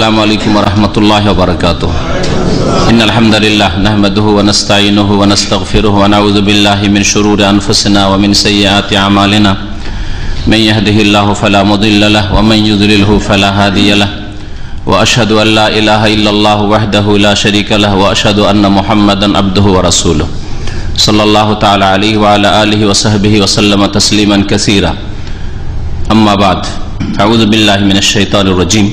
আসসালামু আলাইকুম ওয়া রাহমাতুল্লাহি ওয়া বারাকাতুহু। ইন্নাল হামদালিল্লাহ নাহমাদুহু ওয়া নাস্তাঈনুহু ওয়া নাস্তাগফিরুহু ওয়া নাউযু বিল্লাহি মিন শুরুরি আনফুসিনা ওয়া মিন সাইয়্যাতি আমালিনা। মান ইয়াহদিহিল্লাহু ফালা মুদিল্লা লাহু ওয়া মান ইউদ্লিলহু ফালা হাদিয়া লাহু। ওয়া আশহাদু আল লা ইলাহা ইল্লাল্লাহু ওয়াহদাহু লা শারীকা লাহু ওয়া আশহাদু আন্না মুহাম্মাদান আবদুহু ওয়া রাসূলুহু সাল্লাল্লাহু তাআলা আলাইহি ওয়া আলা আলিহি ওয়া সাহবিহি ওয়া সাল্লামা তাসলিমান কাসীরা। আম্মা বাদ, আউযু বিল্লাহি মিনাশ শাইতানির রাজীম।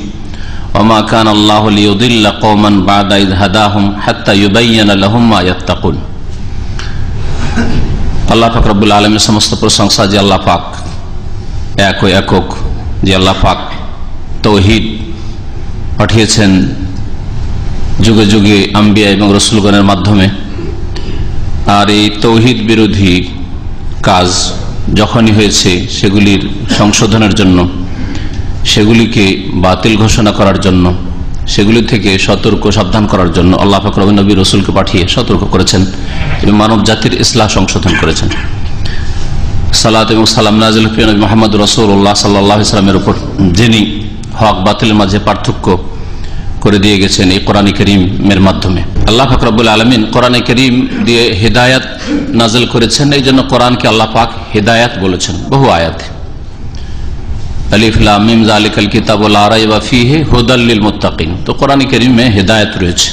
ওমা কান আল্লাহু লিয়ুদিল্লা কওমান বা'দা ইয হাদাহুম হাত্তা ইউবায়্যিনা লাহুম মা ইয়াত্তাকুন। আল্লাহ পাক রব্বুল আলামিনের সমস্ত প্রশংসা যে আল্লাহ পাক এক ও একক, যে আল্লাহ পাক তাওহীদ পাঠিয়েছেন যুগে যুগে আম্বিয়া এবং রাসূলগণের মাধ্যমে। আর এই তাওহীদ বিরোধী কাজ যখনই হয়েছে সেগুলির সংশোধনের জন্য, সেগুলিকে বাতিল ঘোষণা করার জন্য, সেগুলি থেকে সতর্ক সাবধান করার জন্য আল্লাহ পাক নবী রাসূলকে পাঠিয়ে সতর্ক করেছেন এবং মানব জাতির ইসলাহ সংশোধন করেছেন। সালাত এবং সালাম নাযিল প্রিয় নবী মুহাম্মদ রাসূলুল্লাহ সাল্লাল্লাহু আলাইহি ওয়াসাল্লামের উপর, যিনি হক বাতিলের মাঝে পার্থক্য করে দিয়ে গেছেন এই কোরআন কারীমের মাধ্যমে। আল্লাহ পাক রব্বুল আলামিন কোরআন কারীম দিয়ে হিদায়াত নাযিল করেছেন, এই জন্য কোরআনকে আল্লাহ পাক হিদায়াত বলেছেন বহু আয়াতে। আলিফ লাম মিম যালিকাল কিতাবু লা রাইবা ফীহি হুদাল লিল মুত্তাকিন। তো কোরআন কারীমে হিদায়াত রয়েছে,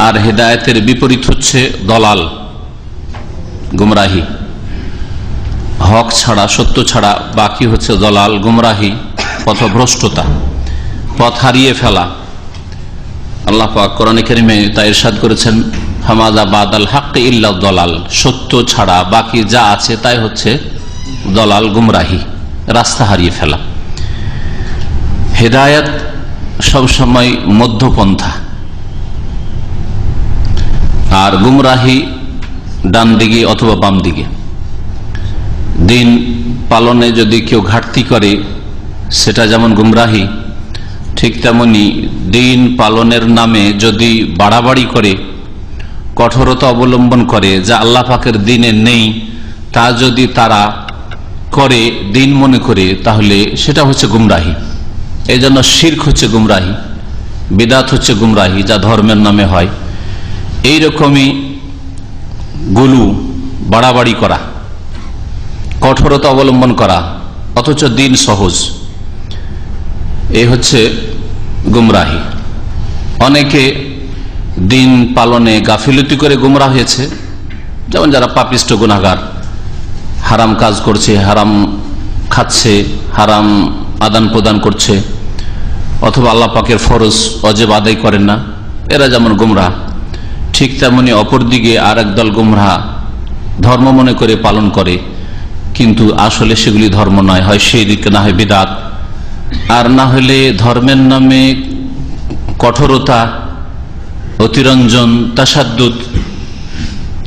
আর হিদায়াতের বিপরীত হচ্ছে দলাল, গুমরাহি। হক ছাড়া, সত্য ছাড়া বাকি হচ্ছে দলাল, গুমরাহি, পথভ্রষ্টতা, পথ হারিয়ে ফেলা। আল্লাহ পাক কোরআন কারীমে তা ইরশাদ করেছেন, ফামাযা বাদাল হাক্কি ইল্লা দলাল। সত্য ছাড়া বাকি যা আছে তাই হচ্ছে দলাল, গুমরাহি, রাস্তা হারিয়ে ফেলা। হেদায়েত সবসময় মধ্যপন্থা, আর গুমরাহি ডান দিকে অথবা বাম দিকে। দিন পালনে যদি কেউ ঘাটতি করে সেটা যেমন গুমরাহি, ঠিক তেমনি দিন পালনের নামে যদি বাড়াবাড়ি করে, কঠোরতা অবলম্বন করে, যা আল্লাহ পাকের দিনে নেই তা যদি তারা করে দিন মনে করে, তাহলে সেটা হচ্ছে গুমরাহি। এই জন্য শিরক হচ্ছে গুমরাহি, বিদাত হচ্ছে গুমরাহি, যা ধর্মের নামে হয়। এইরকমই গুলু, বাড়াবাড়ি করা, কঠোরতা অবলম্বন করা, অথচ দিন সহজ, এই হচ্ছে গুমরাহি। অনেকে দিন পালনে গাফিলতি করে গুমরাহ হয়েছে, যেমন যারা পাপিষ্ট গুনাহগার, হারাম কাজ করছে, হারাম খাচ্ছে, হারাম আদান প্রদান করছে, অথবা আল্লাহ পাকের ফরজ ওয়াজিব আদায় করেন না, এরা যেমন গুমরাহ। ঠিক তেমনি অপরদিকে আর একদল গুমরাহ ধর্ম মনে করে পালন করে, কিন্তু আসলে সেগুলি ধর্ম নয়, হয় শিরক না হয় বিদআত, আর না হলে ধর্মের নামে কঠোরতা, অতিরঞ্জন, তাশাদ্দুদ,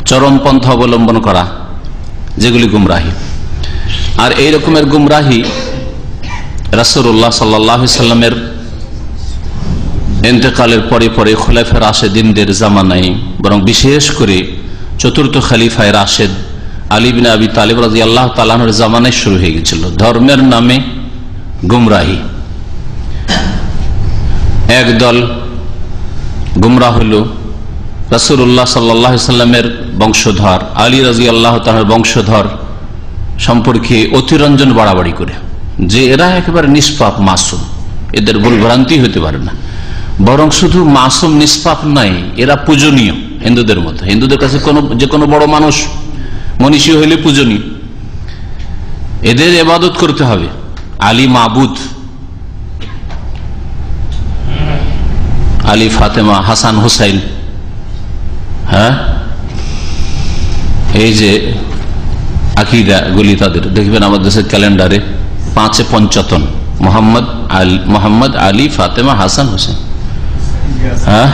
চরমপন্থা অবলম্বন করা, যেগুলি গুমরাহি। আর এই রকমের গুমরাহি রাসূলুল্লাহ সাল্লাল্লাহু আলাইহি সাল্লামের ইন্তেকালের পরে পরে খুলাফায়ে রাশিদিনদের জামানায়, বরং বিশেষ করে চতুর্থ খলিফায়ে রাশিদ আলী ইবনে আবি তালিব রাদিয়াল্লাহু তাআলা আনহুর জামানায় শুরু হয়ে গিয়েছিল ধর্মের নামে গুমরাহি। একদল গুমরাহ হল রাসূলুল্লাহ সাল্লাল্লাহু আলাইহি সাল্লামের বংশধর, আলী রাদিয়াল্লাহু তাআলার বংশধর সম্পর্কে অতিরঞ্জন বাড়াবাড়ি করে, যে এরা একেবারে নিষ্পাপ, মাসুম, এদের ভুল ভ্রান্তি হতে পারে না। বরং শুধু মাসুম নিষ্পাপ নাই, এরা পূজনীয় হিন্দুদের মধ্যে। হিন্দুদের কাছে যে কোনো বড় মানুষ, মনীষী হইলে পূজনীয়, এদের ইবাদত করতে হবে। আলী মাবুদ, আলী, ফাতেমা, হাসান, হুসাইন। হ্যাঁ, এই যে আকীদা গুলি তাদের দেখবেন আমাদের দেশের ক্যালেন্ডারে 5 পঞ্চাতন, মোহাম্মদ, আলী, ফাতেমা, হাসান, হুসাইন। হ্যাঁ,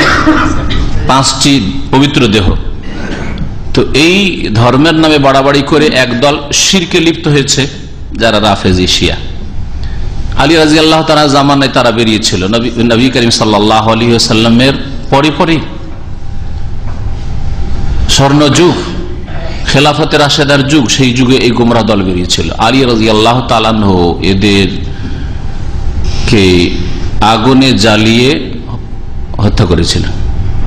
5টি পবিত্র দেহ। তো এই ধর্মের নামে বাড়াবাড়ি করে একদল শিরকে লিপ্ত হয়েছে, যারা রাফেজি, শিয়া। আলী রাদিয়াল্লাহু তাআলা জামানায় তারা বেরিয়েছিল, নবী করিম সাল্লাল্লাহু আলাইহি ওয়াসাল্লামের পরে পরে স্বর্ণ যুগ, খেলাফতের রাশেদার যুগ, সেই যুগে এই গুমরাহ দল বেরিয়েছিল। আলী রাদিয়াল্লাহু তাআলা আনহু এদেরকে আগুনে জ্বালিয়ে হত্যা করেছিলেন,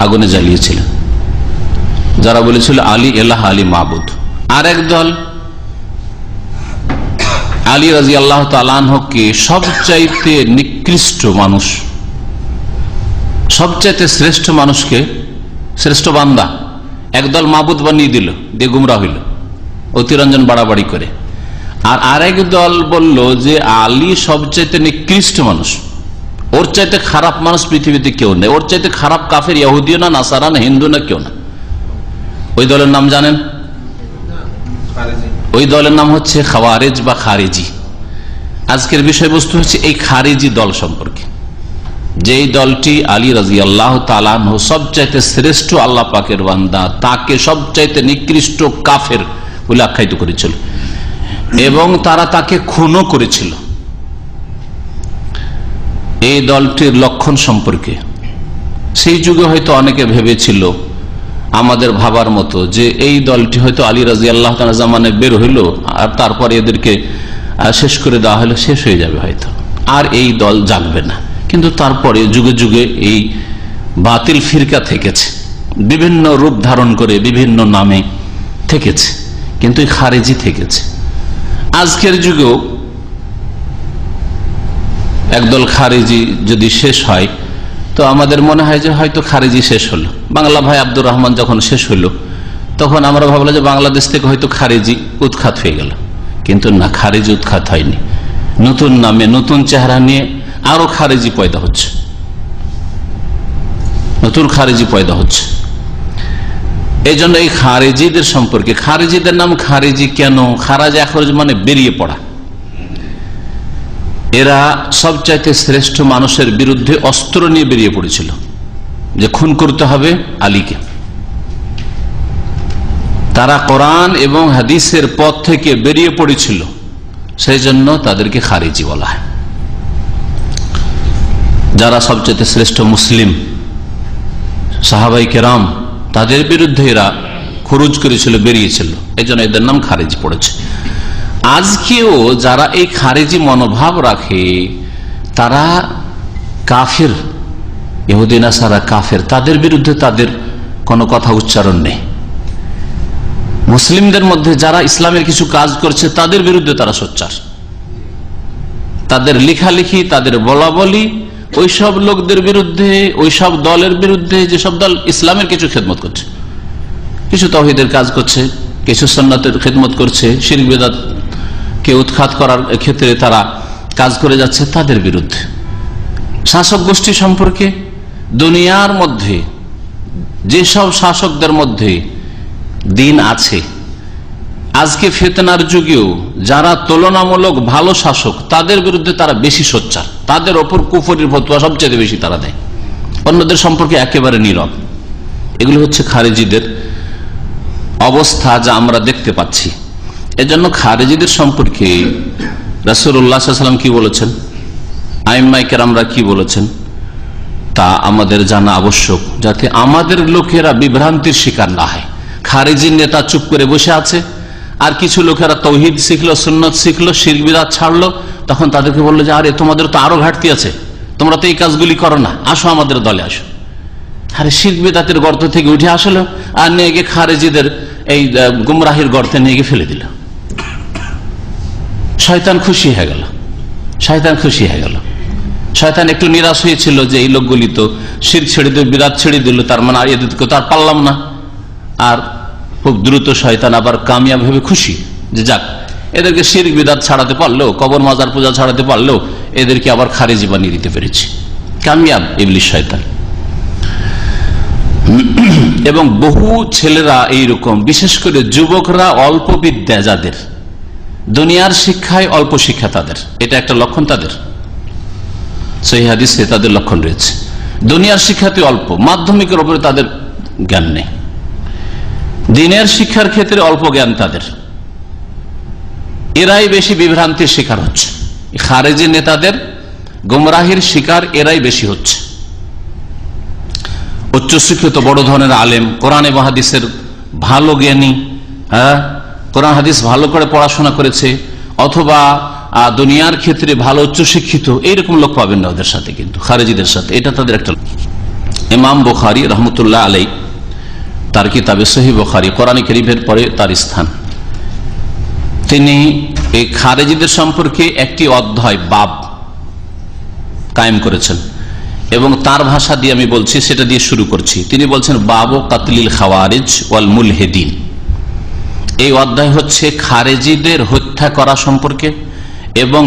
আগুনে জ্বালিয়েছিলেন, যারা বলেছিল আলী এলাহ, আলী মাবুদ। আর একদল আলী রাদিয়াল্লাহু তাআলা আনহুকে সবচাইতে নিকৃষ্ট মানুষ, সবচাইতে শ্রেষ্ঠ মানুষকে, শ্রেষ্ঠ বান্দা একদল মাবুদ বানিয়ে দিল, দিয়ে গুমরা হইল অতিরঞ্জন বাড়াবাড়ি করে। আর আরেক দল বলল যে আলী সবচাইতে নিকৃষ্ট মানুষ, ওর চাইতে খারাপ মানুষ পৃথিবীতে কেউ নেই, ওর চাইতে খারাপ কাফের ইহুদিও না, নাসারা না, হিন্দু না, কেউ না। ওই দলের নাম জানেন? ওই দলের নাম হচ্ছে খাওয়ারেজ বা খারেজি। আজকের বিষয়বস্তু হচ্ছে এই খারেজি দল সম্পর্কে, যেই দলটি আলী রাদিয়াল্লাহু তাআলা আনহু সবচাইতে শ্রেষ্ঠ আল্লাহ পাকের বান্দা, তাকে সবচাইতে নিকৃষ্ট কাফের বলে আখ্যায়িত করেছিল এবং তারা তাকে খুনও করেছিল। এই দলটির লক্ষণ সম্পর্কে সেই যুগে হয়তো অনেকে ভেবেছিল আমাদের ভাবার মতো যে এই দলটি হয়তো আলী রাদিয়াল্লাহু তাআলা জামানায় বের হইল আর তারপরে এদেরকে শেষ করে দেওয়া হলো, শেষ হয়ে যাবে হয়তো, আর এই দল জাগবে না। কিন্তু তারপরে যুগে যুগে এই বাতিল ফিরকা থেকেছে, বিভিন্ন রূপ ধারণ করে বিভিন্ন নামে থেকেছে, কিন্তু এই খারেজি থেকেছে। আজকের যুগেও একদল খারেজি যদি শেষ হয় তো আমাদের মনে হয় যে হয়তো খারেজি শেষ হলো। বাংলা ভাই আব্দুর রহমান যখন শেষ হলো তখন আমরা ভাবলাম যে বাংলাদেশ থেকে হয়তো খারেজি উৎখাত হয়ে গেল, কিন্তু না, খারেজি উৎখাত হয়নি। নতুন নামে নতুন চেহারা নিয়ে আরো খারেজি পয়দা হচ্ছে, নতুন খারেজি পয়দা হচ্ছে। এই জন্য এই খারেজিদের সম্পর্কে, খারেজিদের নাম খারেজি কেন? খারাজ এখরাজ মানে বেরিয়ে পড়া। এরা সবচাইতে শ্রেষ্ঠ মানুষের বিরুদ্ধে অস্ত্র নিয়ে বেরিয়ে পড়েছিল যে খুন করতে হবে আলীকে। তারা কোরআন এবং হাদিসের পথ থেকে বেরিয়ে পড়েছিল, সেই জন্য তাদেরকে খারেজি বলা হয়। যারা সবচেয়ে শ্রেষ্ঠ মুসলিম সাহাবাই কেরাম, তাদের বিরুদ্ধে এরা খুরুজ করেছিল, বেরিয়েছিল, এই জন্য এদের নাম খারেজি পড়েছে। আজকেও যারা এই খারেজি মনোভাব রাখে তারা কাফের, ইহুদি নাসারা কাফের, তাদের বিরুদ্ধে তাদের কোনো কথা উচ্চারণ নেই। মুসলিমদের মধ্যে যারা ইসলামের কিছু কাজ করছে তাদের বিরুদ্ধে তারা সোচ্চার, তাদের লেখালেখি, তাদের বলা বলি ওইসব লোকদের বিরুদ্ধে, ওইসব দলের বিরুদ্ধে যেসব দল ইসলামের কিছু খেদমত করছে, কিছু তাওহীদের কাজ করছে, কিছু সুন্নাতের খেদমত করছে, শিরক বিদআতকে উৎখাত করার ক্ষেত্রে তারা কাজ করে যাচ্ছে, তাদের বিরুদ্ধে। শাসক গোষ্ঠী সম্পর্কে দুনিয়ার মধ্যে যেসব শাসকদের মধ্যে দিন আছে, আজকে ফিতনার যুগেও যারা তুলনামূলক ভালো শাসক তাদের বিরুদ্ধে তারা বেশি সোচ্চার, তাদের ওপর কুফরির ফতোয়া সবচেয়ে বেশি তারা দেয়, অন্যদের সম্পর্কে একেবারে নীরব। এগুলো হচ্ছে খারেজিদের অবস্থা যা আমরা দেখতে পাচ্ছি। এজন্য খারেজিদের সম্পর্কে রাসূলুল্লাহ সাল্লাল্লাহু আলাইহি ওয়াসাল্লাম কি বলেছেন, আইম্মায়ে কেরামরা কি বলেছেন তা আমাদের জানা আবশ্যক, যাতে আমাদের লোকেরা বিভ্রান্তির শিকার না হয়। খারেজি নেতা চুপ করে বসে আছে, আর কিছু লোকেরা তাওহীদ শিখলো, সুন্নাত শিখলো, শিরক বিদআত ছাড়লো, তখন তাদেরকে বললো যে আরে তোমাদের তো আরো ঘাটতি আছে, তোমরা তো এই কাজগুলি করো না, আসো আমাদের দলে আসো। আরে শিরক বিদআতের গর্ত থেকে উঠে আসলো আর নিয়ে গিয়ে খারেজিদের এই গুমরাহির গর্তে নিয়ে গিয়ে ফেলে দিল। শয়তান খুশি হয়ে গেল, শয়তান খুশি হয়ে গেল। শয়তান একটু নিরাশ হয়েছিল যে এই লোকগুলি তো শিরক ছেড়ে দিল, বিদআত ছেড়ে দিল, তার মানে আর এদেরকে তো আর পারলাম না। আর খুব দ্রুত শয়তান আবার কামিয়াব ভেবে খুশি যে যাক, এদেরকে শিরক বিদআত ছাড়াতে পারলো, কবর মাজার পূজা ছাড়াতে পারলো, এদেরকে আবার খারেজি বানিয়ে দিতে পেরেছি। কামিয়াব ইবলিস শয়তান। এবং বহু ছেলেরা এইরকম, বিশেষ করে যুবকরা অল্প বিদ্যা, যাদের দুনিয়ার শিক্ষায় অল্প শিক্ষা, তাদের এটা একটা লক্ষণ, তাদের সহিহ হাদিসে তাদের লক্ষণ রয়েছে। দুনিয়ার শিক্ষাতে অল্প, মাধ্যমিকের উপরে তাদের জ্ঞান নেই, দিনের শিক্ষার ক্ষেত্রে অল্প জ্ঞান তাদের, এরাই বেশি বিভ্রান্তির শিকার হচ্ছে। খারেজি নেতাদের গুমরাহির শিকার এরাই বেশি হচ্ছে। উচ্চশিক্ষিত বড় ধরনের আলেম, কোরআন এবং হাদিসের ভালো জ্ঞানী, কোরআন হাদিস ভালো করে পড়াশোনা করেছে, অথবা দুনিয়ার ক্ষেত্রে ভালো উচ্চশিক্ষিত, এইরকম লোক পাবেন না ওদের সাথে, কিন্তু খারেজিদের সাথে। এটা তাদের একটা। ইমাম বুখারী রহমতুল্লাহ আলাই তার কিতাবে সহিহ বুখারী, কোরআন কারীমের পরে তার স্থান, তিনি এই খারেজিদের সম্পর্কে একটি অধ্যায় বাব কায়েম করেছেন, এবং তার ভাষা দিয়ে আমি বলছি, সেটা দিয়ে শুরু করছি। তিনি বলছেন বাবু কাতলিল খাওয়ারিজ ওয়াল মুলহিদিন। এই অধ্যায় হচ্ছে খারেজিদের হত্যা করা সম্পর্কে এবং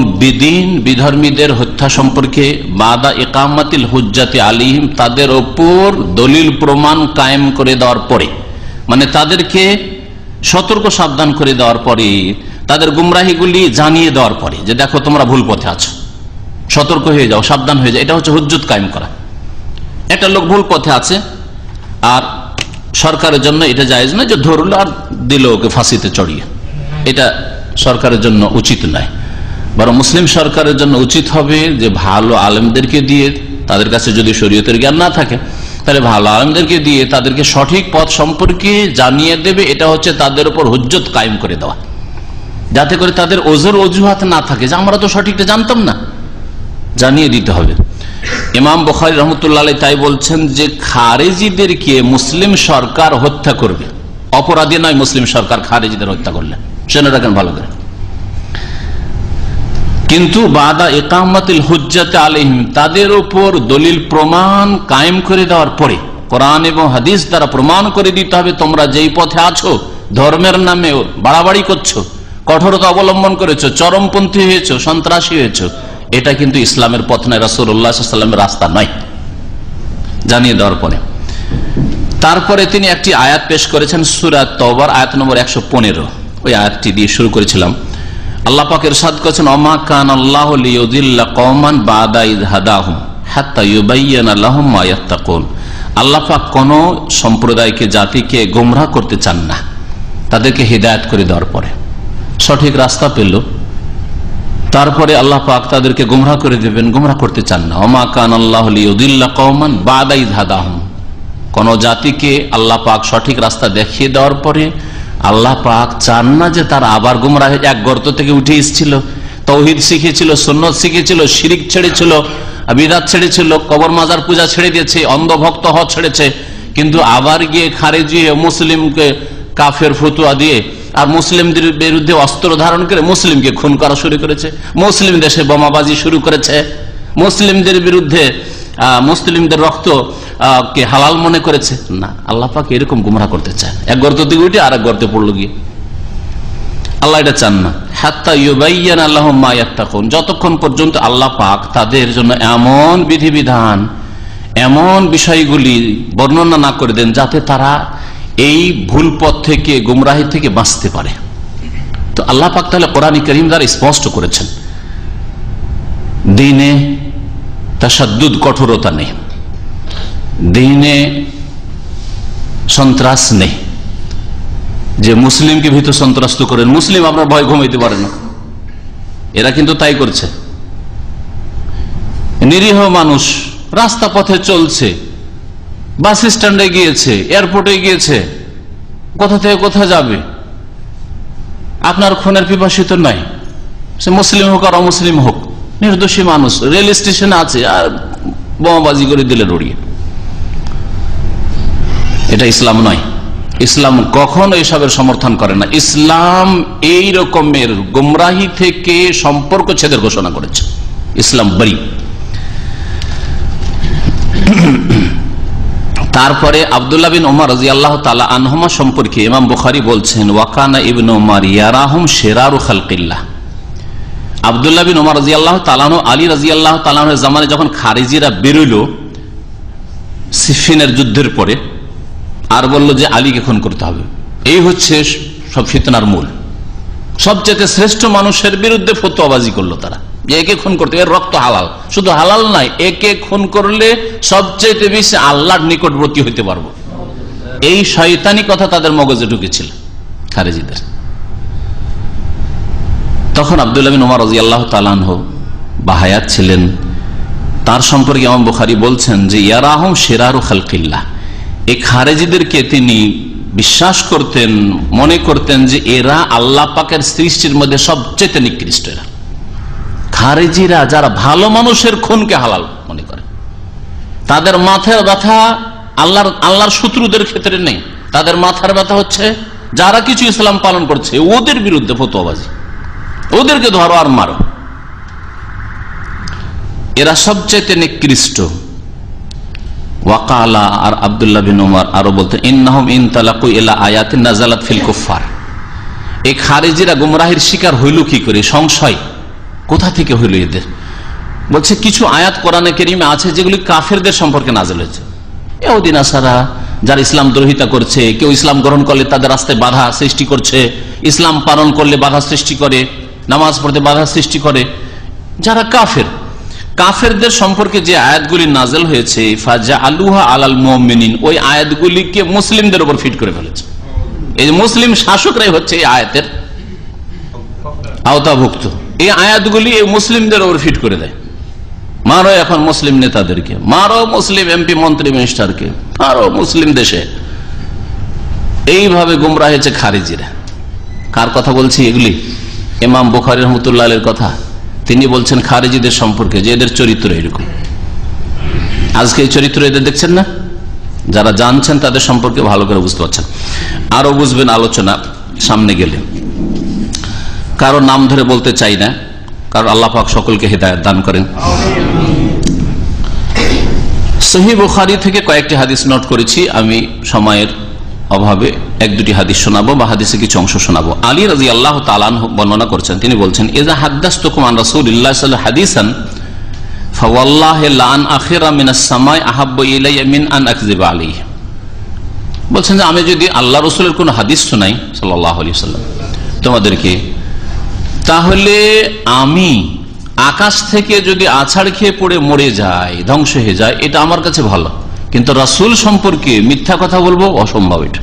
বিধর্মীদের হত্যা সম্পর্কে, বাদা ইকামাতিল হুজ্জাতি আলিহিম, তাদের ওপর দলিল প্রমাণ কায়েম করে দেওয়ার পরে, মানে তাদেরকে সতর্ক সাবধান করে দেওয়ার পরে, তাদের গুমরাহিগুলি জানিয়ে দেওয়ার পরে যে দেখো তোমরা ভুল পথে আছো, সতর্ক হয়ে যাও, সাবধান হয়ে যাও। এটা হচ্ছে হুজ্জত কায়েম করা। একটা লোক ভুল পথে আছে আর সরকারের জন্য এটা জায়েজ নয় যে ধরলো আর দিল ওকে ফাঁসিতে চড়িয়ে, এটা সরকারের জন্য উচিত নয়। বরং মুসলিম সরকারের জন্য উচিত হবে যে ভালো আলেমদেরকে দিয়ে, তাদের কাছে যদি শরীয়তের জ্ঞান না থাকে তাহলে ভালো আলেমদেরকে দিয়ে তাদেরকে সঠিক পথ সম্পর্কে জানিয়ে দেবে। এটা হচ্ছে তাদের উপর হুজ্জত কায়েম করে দেওয়া, যাতে করে তাদের ওজোর অজুহাত না থাকে যে আমরা তো সঠিকটা জানতাম না, জানিয়ে দিতে হবে। ইমাম বুখারী রহমতুল্লাহ আলাইহি তাই বলছেন যে খারেজিদেরকে মুসলিম সরকার হত্যা করবে, অপরাধী নয় মুসলিম সরকার খারেজিদের হত্যা করলে, শুনে রাখেন ভালো করে। কিন্তু বাদা ইকামাতিল হুজ্জাতি আলাইহিম, তাদের উপর দলিল প্রমাণ কায়েম করে দেওয়ার পরে, কোরআন এবং হাদিস দ্বারা প্রমাণ করে দিতে হবে তোমরা যেই পথে আছো, ধর্মের নামে বাড়াবাড়ি করছো, কঠোরতা অবলম্বন করেছো, চরমপন্থী হয়েছো, সন্ত্রাসী হয়েছো, এটা কিন্তু ইসলামের পথ নয়, রাসূলুল্লাহ সাল্লাল্লাহু আলাইহি ওয়াসাল্লামের রাস্তা নয়, জানিয়ে দেওয়ার পরে। তারপরে তিনি একটি আয়াত পেশ করেছেন সূরা তাওবার আয়াত নম্বর 115, ওই আয়াতটি দিয়ে শুরু করেছিলাম। আল্লাহ পাক ইরশাদ করেছেন ওমা কানাল্লাহু লিয়ুযিল্লা কওমান বা'দা ইয হাদাহুম হাত্তা ইউবায়্যিনা লাহুম মা ইয়াত্তাকুন। আল্লাহ পাক কোন সম্প্রদায়কে, জাতিকে গোমরাহ করতে চান না, তাদেরকে হিদায়াত করে দেওয়ার পরে সঠিক রাস্তা পেল, তারপরে আল্লাহ পাক তাদেরকে গোমরাহ করে দেবেন, গোমরাহ করতে চান না। ওমা কানাল্লাহু লিয়ুযিল্লা কওমান বা'দা ইয হাদাহুম, কোন জাতিকে আল্লাহ পাক সঠিক রাস্তা দেখিয়ে দেওয়ার পরে আল্লাহ পাক চান না যে তারা আবার গুমরাহ হয়ে এক গর্ত থেকে উঠে এসেছিল, তাওহীদ শিখেছিল, সুন্নাত শিখেছিল, শিরক ছেড়েছিল, বিদআত ছেড়েছিল, কবর মাজার পূজা ছেড়ে দিয়েছে, অন্ধভক্ত হওয়া ছেড়েছে, কিন্তু আবার গিয়ে খারেজি মুসলিমকে কাফের ফতোয়া দিয়ে আর মুসলিমদের বিরুদ্ধে অস্ত্র ধারণ করে মুসলিমকে খুন করা শুরু করেছে, মুসলিম দেশে বোমাবাজি শুরু করেছে, মুসলিমদের বিরুদ্ধে মুসলিমদের রক্ত কে হালাল মনে করেছে। না, আল্লাহ পাক এরকম গুমরাহ করতে চান, এক গর্ত থেকে উঠে আর এক গর্তে পড়লো গিয়ে, আল্লাহ এটা চান না। হাত্তা ইউবায়্যিনা লাহুম মা ইয়াত্তাকুন, যতক্ষণ পর্যন্ত আল্লাহ পাক তাদের জন্য এমন বিধিবিধান, এমন বিষয়গুলি বর্ণনা না করে দেন যাতে তারা এই ভুল পথ থেকে, গুমরাহি থেকে বাঁচতে পারে। তো আল্লাহ পাক তাহলে কোরআন কারীম দ্বারা স্পষ্ট করেছেন দ্বীনে তাশাদ্দুদ, কঠোরতা নেই, দ্বীনে সন্ত্রাস নেই, যে মুসলিমকে ভীত সন্ত্রস্ত করেন, মুসলিম আপনার ভয় ঘুমাইতে পারে না, এরা কিন্তু তাই করছে। নিরীহ মানুষ রাস্তা পথে চলছে, বাস স্ট্যান্ডে গিয়েছে, এয়ারপোর্টে গিয়েছে, কোথা থেকে কোথা যাবে, আপনার খুনের পিপাসিত নাই, সে মুসলিম হোক আর অমুসলিম হোক, নির্দোষী মানুষ রেল স্টেশনে আছে আর বোমাবাজি করে দিলে রড়িয়ে। এটা ইসলাম নয়। ইসলাম কখনো এসবের সমর্থন করে না। ইসলাম এই রকমের গুমরাহি থেকে সম্পর্ক ছেদের ঘোষণা করেছে, ইসলাম বরি। তারপরে আব্দুল্লাহ বিন উমর রাদিয়াল্লাহু তাআলা আনহুমা সম্পর্কে ইমাম বুখারী বলছেন ওয়াকানা ইবনু উমর ইয়ারাহুম শিরারু খালকিল্লাহ। আব্দুল্লাহ বিন উমর রাদিয়াল্লাহু তাআলা আনহু আলী রাদিয়াল্লাহু তাআলা আনহুর জামানায় যখন খারিজিরা বেরোলো সিফিনের যুদ্ধের পরে, আর বলল যে আলীকে খুন করতে হবে, এই হচ্ছে সব ফিতনার মূল। সবচেয়ে শ্রেষ্ঠ মানুষের বিরুদ্ধে ফতোয়াবাজি করলো তারা, যে একে খুন করতে, এর রক্ত হালাল, শুধু হালাল নাই, একে খুন করলে সবচেয়ে বেশি আল্লাহর নিকটবর্তী হইতে পারবো, এই শয়তানি কথা তাদের মগজে ঢুকেছিল খারেজিদের। তখন আব্দুল্লাহ বিন উমর রাদিয়াল্লাহু তাআলা আনহু বাহায়াত ছিলেন, তার সম্পর্কে ইমাম বুখারী বলছেন যে ইয়ারাহুম শিরারু খালকিল্লাহ, এই খারেজিদেরকে তিনি বিশ্বাস করতেন, মনে করতেন যে এরা আল্লাহ পাকের সৃষ্টির মধ্যে সবচেয়ে নিকৃষ্ট, এরা খারেজিরা যারা ভালো মানুষের খুনকে হালাল মনে করে, তাদের মাথার ব্যথা আল্লাহর শত্রুদের ক্ষেত্রে নেই, তাদের মাথার ব্যথা হচ্ছে যারা কিছু ইসলাম পালন করছে ওদের বিরুদ্ধে ফতোয়াবাজি, ওদেরকে ধরো আর মারো। এরা সবচেয়ে নিকৃষ্ট। ওয়াকালা, আর আব্দুল্লাহ বিন উমর আরো বলতেন, ইন্নাহুম ইনতালাকু ইলা আয়াতিন নাযালাত ফিল কুফার। এই খারেজিরা গুমরাহির শিকার হইল কি করে? সংশয় কোথা থেকে হইল এদের? বলছে কিছু আয়াত কোরআনে কারীমে আছে যেগুলি কাফেরদের সম্পর্কে নাযিল হয়েছে। ইহুদি নাসারা যারা ইসলাম দ্রোহিতা করছে, কেউ ইসলাম গ্রহণ করলে তাদের রাস্তায় বাধা সৃষ্টি করছে, ইসলাম পালন করলে বাধা সৃষ্টি করে, নামাজ পড়তে বাধা সৃষ্টি করে, যারা কাফের, কাফেরদের সম্পর্কে যে আয়াতগুলি নাযিল হয়েছে ফাজআলুহা আলাল মুমিনিন, ওই আয়াতগুলিকে মুসলিমদের উপর ফিট করে ফেলেছে। এই যে মুসলিম শাসকরাই হচ্ছে এই আয়াতের আওতাভুক্ত। এই আয়াতগুলি এই মুসলিমদের উপর ফিট করে দেয়। মারো এখন মুসলিম নেতাদেরকে, মারো মুসলিম এমপি মন্ত্রী মিনিস্টারকে, মারো মুসলিম দেশে। এইভাবে গুমরাহ হয়েছে খারিজিরা। কার কথা বলছি? এগুলি ইমাম বুখারী রাহমাতুল্লাহ আলাইহির কথা। তিনি বলছেন খারিজিদের সম্পর্কে যে এদের চরিত্র এরকম। আজকে এই চরিত্র এদের দেখছেন না? যারা জানছেন তাদের সম্পর্কে ভালো করে বুঝতে পারছেন। আরো বুঝবেন আলোচনা সামনে গেলে। কারো নাম ধরে বলতে চাই না, কারণ আল্লাহ পাক সকলকে হেদায়েত দান করেন। সহিহ বুখারী থেকে কয়েকটি হাদিস নোট করেছি, আমি সময়ের অভাবে এক দুটি হাদিস শোনাবো বা হাদিসে কিছু অংশ শোনাবো। আলী রাদিয়াল্লাহু তাআলা আনহু বর্ণনা করছেন, তিনি বলছেন, ইযা হাদাসতুকুম আন রাসূলিল্লাহি সাল্লাল্লাহু আলাইহি হাদিসান ফাওয়াল্লাহি লা আন আখিরা মিনাস সামাই আহাব্বু ইলাইয়া মিন আন আকযিবা আলাইহি। বলছেন যে আমি যদি আল্লাহ রাসূলের কোন হাদিস শোনাই সাল্লাল্লাহু আলাইহি ওয়াসাল্লাম তোমাদেরকে, তাহলে আমি আকাশ থেকে যদি আছাড় খেয়ে পড়ে মরে যায়, ধ্বংস হয়ে যায়, এটা আমার কাছে ভালো, কিন্তু রাসূল সম্পর্কে মিথ্যা কথা বলবো অসম্ভব। এটা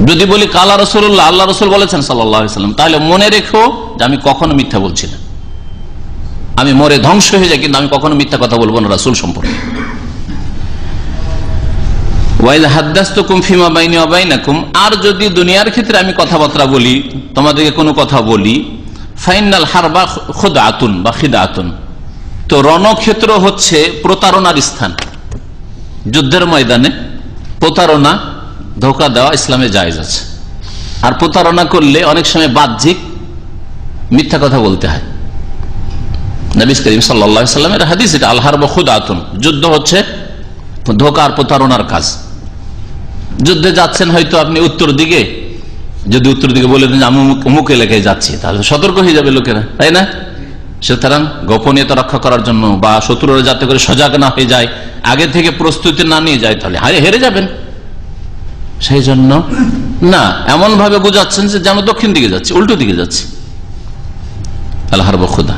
যদি বলি কালা রাসূলুল্লাহ, আল্লাহ রাসূল বলেছেন সাল্লাল্লাহু আলাইহি ওয়াসাল্লাম, তাহলে মনে রেখো যে আমি কখনো মিথ্যা বলছি না। আমি মরে ধ্বংস হয়ে যাই, কিন্তু আমি কখনো মিথ্যা কথা বলবো না রাসূল সম্পর্কে। ওয়াইযা হাদাসতুকুম ফিমা বাইনি ওয়া বাইনাকুম, আর যদি দুনিয়ার ক্ষেত্রে আমি কথাবার্তা বলি, তোমাদেরকে কোনো কথা বলি, ফাইনাল হারবা খুদআতুন বা খিদআতুন, তো রণক্ষেত্র হচ্ছে প্রতারণার স্থান। যুদ্ধের ময়দানে প্রতারণা, ধোঁকা দেওয়া ইসলামে জায়েজ আছে। আর প্রতারণা করলে অনেক সময় বাহ্যিক মিথ্যা কথা বলতে হয়। নবী করিম সাল্লাল্লাহু আলাইহি ওয়াসাল্লামের হাদিস এটা, আল হারবু খুদআতুন, যুদ্ধ হচ্ছে ধোঁকা আর প্রতারণার কাজ। যুদ্ধে যাচ্ছেন হয়তো আপনি উত্তর দিকে, যদি উত্তর দিকে বলে দেন আমি অমুক এলাকায় যাচ্ছি, তাহলে সতর্ক হয়ে যাবে লোকেরা, তাই না? সুতরাং গোপনীয়তা রক্ষা করার জন্য বা শত্রুরা যাতে করে সজাগ না হয়ে যায়, আগে থেকে প্রস্তুতি না নিয়ে যায়, তাহলে হেরে যাবেন। সেই জন্য না, এমন ভাবে বোঝাচ্ছেন যে যেন দক্ষিণ দিকে যাচ্ছে, উল্টো দিকে যাচ্ছে। আল হারবু খুদা,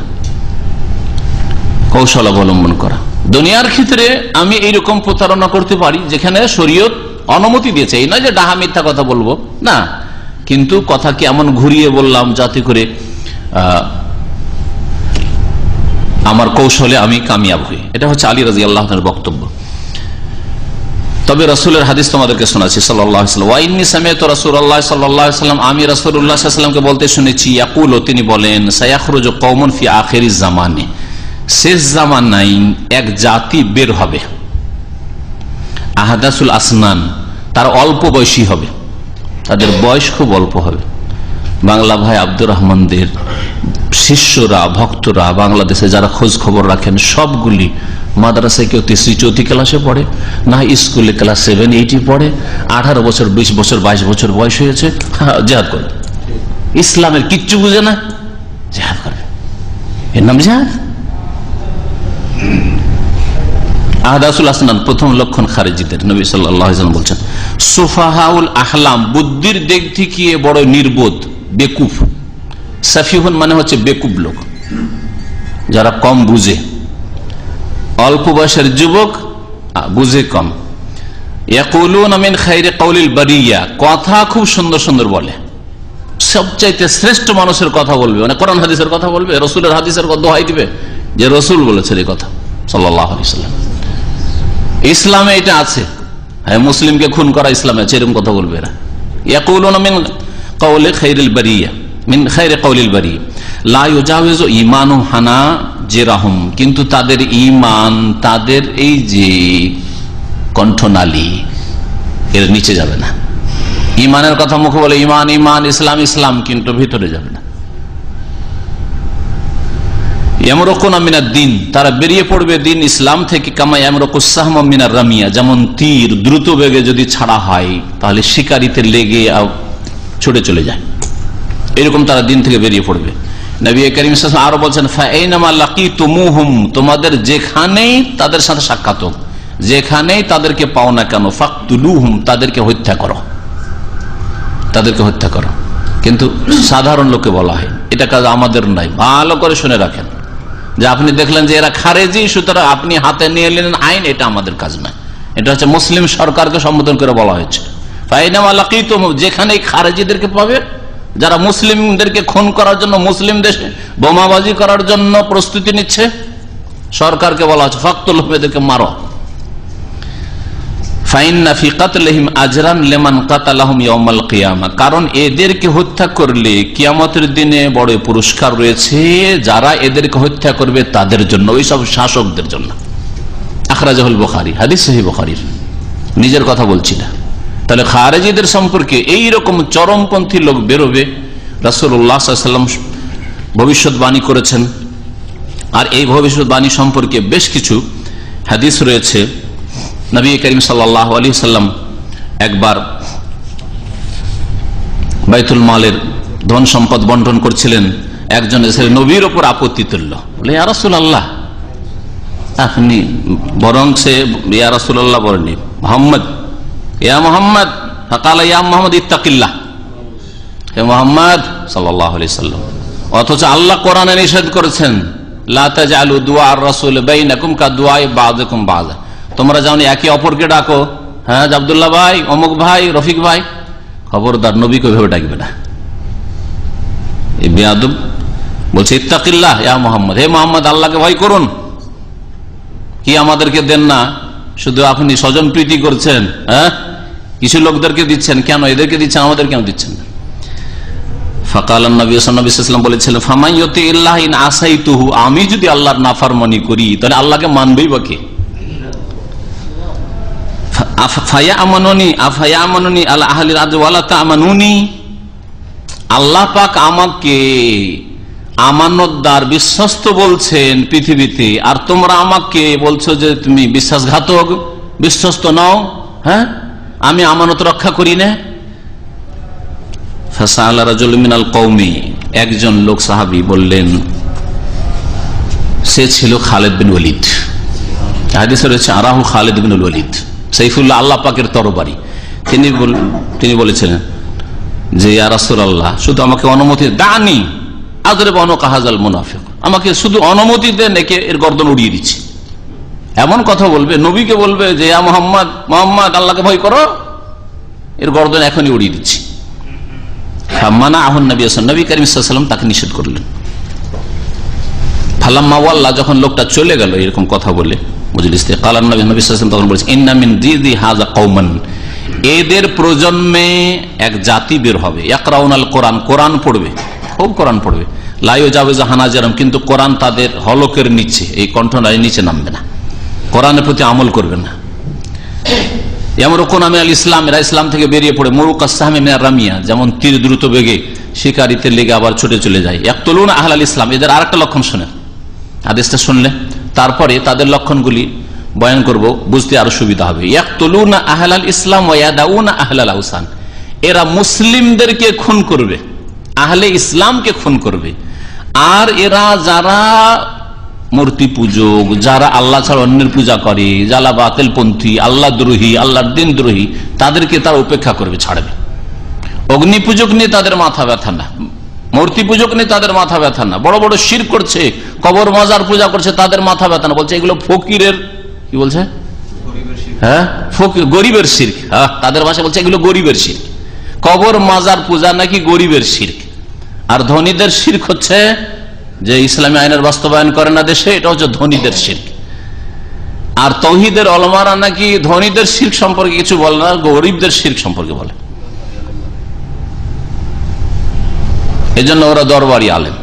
কৌশল অবলম্বন করা। দুনিয়ার ক্ষেত্রে আমি এইরকম প্রতারণা করতে পারি যেখানে শরীয়ত অনুমতি দিয়েছে, এই নয় যে ডাহা মিথ্যা কথা বলবো না, কিন্তু কথাকে এমন ঘুরিয়ে বললাম যাতে করে আমার কৌশলে আমি কামিয়াব হই। এটা হচ্ছে আলী রাদিয়াল্লাহু আনহুর বক্তব্য। তবে রাসূলের হাদিস তোমাদেরকে শোনাচ্ছি সাল্লাল্লাহু আলাইহি ওয়াসাল্লাম। ওয়া ইন্নী সামি'তু রাসূলুল্লাহ সাল্লাল্লাহু আলাইহি ওয়াসাল্লাম, আমি রাসূলুল্লাহ সাল্লাল্লাহু আলাইহি ওয়াসাল্লামকে বলতে শুনেছি, ইয়াকুলু, তিনি বলেন, সায়াখরুজু কওমুন ফি আখিরিজ জামানে, শেষ জামানায় এক জাতি বের হবে, আহাদাসুল আসনান, তার অল্প বয়সী হবে, তাদের বয়স খুব অল্প হবে। বাংলা ভাই আব্দুর রহমানদের শিষ্যরা, ভক্তরা, বাংলাদেশে যারা খোঁজ খবর রাখেন, সবগুলি মাদ্রাসায় কেউ ৩য়-৪র্থী ক্লাসে পড়ে, না স্কুলে ক্লাস 7-8 পড়ে, 18 বছর, 20 বছর, 22 বছর বয়স হয়েছে, জিহাদ করবে। ইসলামের কিচ্ছু বুঝে না, জিহাদ করবে, এর নাম জিহাদ। আহদাসুল আসনান, প্রথম লক্ষণ খারিজিদের। নবী সাল্লাল্লাহু আলাইহি ওয়াসাল্লাম বলছেন, সুফাহাউল আহলাম, বুদ্ধির দিক থেকে বড় নির্বোধ, বেকুফ। সাফিহুন মানে হচ্ছে বেকুব লোক, যারা কম বুঝে, অল্প বয়সের যুবক, বুঝে কম। ইয়াকুলুনা মিন খায়রি কাউলিল বারিয়া, কথা খুব সুন্দর সুন্দর বলে, সবচাইতে শ্রেষ্ঠ মানুষের কথা বলবে, মানে কোরআন হাদিসের কথা বলবে, রাসূলের হাদিসের দোহাই দিবে যে রাসূল বলেছেন এই কথা সাল্লাল্লাহু আলাইহি ওয়াসাল্লাম। ইসলামে এটা আছে, হ্যাঁ, মুসলিমকে খুন করা ইসলামে আছে, এরকম কথা বলবে এরা। ইয়াকুলুনা মিন কাউলি খায়রিল বারিয়া, মিন খায়রি কাউলিল বারিয়া, লা ইউজাউযু ঈমানুহুম হানাজিরাহুম, কিন্তু তাদের ঈমান, তাদের এই যে কণ্ঠনালী, এর নিচে যাবে না। ঈমানের কথা মুখে বলে ঈমান ঈমান, ইসলাম ইসলাম, কিন্তু ভিতরে যাবে না। ইয়ামরুকুনা মিনাদ দ্বীন, তারা বেরিয়ে পড়বে দিন ইসলাম থেকে, কামা ইয়ামরুকুস সাহমু মিনার রামিয়া, যেমন তীর দ্রুত বেগে যদি ছাড়া হয় তাহলে শিকারিতে লেগে ছুটে চলে যায়, এরকম তারা দিন থেকে বেরিয়ে পড়বে। নবী করিম সাল্লাল্লাহু আলাইহি ওয়াসাল্লাম আরো বলছেন, ফাইনামা লাকিতুমুহুম, তোমাদের যেখানেই তাদের সাথে সাক্ষাৎ হোক, যেখানেই তাদেরকে পাও না কেন, ফাকতুলুহুম, তাদেরকে হত্যা করো, তাদেরকে হত্যা করো। কিন্তু সাধারণ লোকে বলা হয়, এটা কাজ আমাদের নাই। ভালো করে শুনে রাখেন, যে আপনি দেখলেন যে এরা খারেজি, সুতরাং আপনি হাতে নিয়ে নিলেন আইন, এটা আমাদের কাজ নয়। এটা হচ্ছে মুসলিম সরকারকে সম্বোধন করে বলা হয়েছে। ফাইনামা লাকিতুমুহুম, যেখানেই খারেজিদেরকে পাবে, যারা মুসলিমদেরকে খুন করার জন্য, মুসলিম দেশে বোমাবাজি করার জন্য প্রস্তুতি নিচ্ছে, সরকারকে বলা হচ্ছে ফাকতুলহুম, এদেরকে মারো। ফাইন্না ফি কাতলিহিম আজরান লিমান কাতালাহুম ইয়াউমাল কিয়ামা, কারণ এদেরকে হত্যা করলে কিয়ামতের দিনে বড় পুরস্কার রয়েছে যারা এদেরকে হত্যা করবে তাদের জন্য, ওই সব শাসকদের জন্য। আখরাজাহুল বুখারী, হাদিস সহিহ বুখারীর, নিজের কথা বলছি না। তাহলে খারেজিদের সম্পর্কে এইরকম চরমপন্থী লোক বেরোবে, রাসূলুল্লাহ সাল্লাল্লাহু আলাইহি ওয়াসাল্লাম ভবিষ্যৎবাণী করেছেন। আর এই ভবিষ্যৎবাণী সম্পর্কে বেশ কিছু হাদিস রয়েছে। নবী করিম সাল্লাল্লাহু আলাইহি ওয়াসাল্লাম একবার বাইতুল মালের ধন সম্পদ বন্টন করছিলেন, একজন এসে নবীর ওপর আপত্তি তুলল, বলে ইয়া রাসূলুল্লাহ, আপনি বরং সে ইয়া রাসূলুল্লাহ বলেননি, মুহাম্মদ, ইয়া মুহাম্মদ, ফাকালা ইয়া মুহাম্মদ ইত্তাকিল্লাহ, হে মুহাম্মদ সাল্লাল্লাহু আলাইহি ওয়াসাল্লাম। অথচ আল্লাহ কোরআনে নিষেধ করেছেন, লা তাজআলু দুআ আর-রাসূল বাইনাকুম কাদুআই বাযুকুম বাযা, তোমরা যাও একে অপরকে ডাকো, হ্যাঁ আব্দুল্লাহ ভাই, অমুক ভাই, রফিক ভাই, খবরদার নবীকে ভেবে ডাকবে না। এই বেয়াদব বলছে ইত্তাকিল্লাহ ইয়া মুহাম্মদ, হে মুহাম্মদ আল্লাহকে ভয় করুন, কি আমাদেরকে দেন না, শুধু আপনি স্বজন প্রীতি করছেন, হ্যাঁ কিছু লোকদেরকে দিচ্ছেন, কেন এদেরকে দিচ্ছেন, আমাদের কেন দিচ্ছেন না? ফাকাল নবী সাল্লাল্লাহু আলাইহি ওয়াসাল্লাম বলেছিলেন, ফামান ইউতিল্লাহ ইন আসাইতুহু, আমি যদি আল্লাহর নাফরমানি করি তাহলে আল্লাহকে মানবেই বা কে? আল্লাহ পাক আমাকে আমানতদার, বিশ্বস্ত বলছেন পৃথিবীতে, আর তোমরা আমাকে বলছো যে তুমি বিশ্বাসঘাতক, বিশ্বস্ত নও। হ্যাঁ, আমি আমানত রক্ষা করি না। ফাসাআলা রাজুলুম মিনাল কওমি, একজন লোক সাহাবী বললেন, সে ছিল খালিদ বিন ওয়ালিদ। হাদিসে রয়েছে আরাহু খালিদ বিন ওয়ালিদ সাইফুল্লাহ, আল্লাহ পাকের তরবারি। তিনি বলেছিলেন যে ইয়া রাসূলুল্লাহ, শুধু আমাকে অনুমতি দানি আযরিব আনকা হাযাল মুনাফিক, আমাকে শুধু অনুমতি দেন, একে এর গর্দন উড়িয়ে দিচ্ছি। এমন কথা বলবে, নবীকে বলবে যে ইয়া মুহাম্মদ, মুহাম্মদ আল্লাহকে ভয় করো, এর গর্দন এখনই উড়িয়ে দিচ্ছি। ফামানা আহুন নবী সাল্লাল্লাহু আলাইহি ওয়াসাল্লাম, তাকে নিষেধ করলেন। ফালাম্মা ওয়াল্লা, যখন লোকটা চলে গেল এরকম কথা বলে মজলিস থেকে, কালান নবী সাল্লাল্লাহু আলাইহি ওয়াসাল্লাম তখন বলেছেন, ইন্না মিন যিদি হাযা কওমান, এদের প্রজন্মে এক জাতি বের হবে, ইয়াকরাউনাল কোরআন, কোরআন পড়বে, খুব কোরআন পড়বে, লা ইউজাউযু হানাজিরাহুম, কিন্তু কোরআন তাদের হলকের নিচে, এই কণ্ঠনালীর নিচে নামবে না, কোরআনের প্রতি আমল করবে না। ইয়ামরুকুনা মিনাল ইসলাম, এরা ইসলাম থেকে বেরিয়ে পড়ে, মুরুকাস সাহমি মিনার রামিয়া, যেমন তীর দ্রুত বেগে শিকারিতে লেগে আবার ছুটে চলে যায়। ইয়াকতুলুনা আহলাল ইসলাম, এদের আরেকটা লক্ষণ শুনেন, হাদিসটা শুনলে তারপরে তাদের লক্ষণগুলি বয়ান করব, বুঝতে আরো সুবিধা হবে। ইয়াকতুলুনা আহলাল ইসলাম ওয়া ইয়াদাউনা আহলাল আওসান, এরা মুসলিমদেরকে খুন করবে, আহলে ইসলামকে খুন করবে, আর এরা যারা মূর্তি পূজক, যারা আল্লাহ ছাড়া অন্যের পূজা করে, যারা বাতিল পন্থী, আল্লাহ দ্রোহী, আল্লাহর দিন দ্রোহী, তাদেরকে তারা উপেক্ষা করবে, ছাড়বে। অগ্নি পূজক নিয়ে তাদের মাথা ব্যথা না, মূর্তি পূজক নিয়ে তাদের মাথা ব্যথা না, বড় বড় শিরক করছে, কবর মাজার পূজা করছে, তাদের মাথা ব্যথা না, বলছে এগুলো ফকিরের, কি বলছে, হ্যাঁ ফকির, গরিবের শিরক। হ্যাঁ, তাদের ভাষা বলছে এগুলো গরিবের শিরক। কবর মাজার পূজা নাকি গরিবের শিরক, আর ধনীদের শিরক হচ্ছে যে ইসলামী আইনের বাস্তবায়ন করে না দেশে, এটা হচ্ছে ধনীদের শিরক। আর তৌহিদের ওলামারা নাকি ধনীদের শিরক সম্পর্কে কিছু বলে না, গরিবদের শিরক সম্পর্কে বলে। এজন্য ওরা দরবারি আলেম,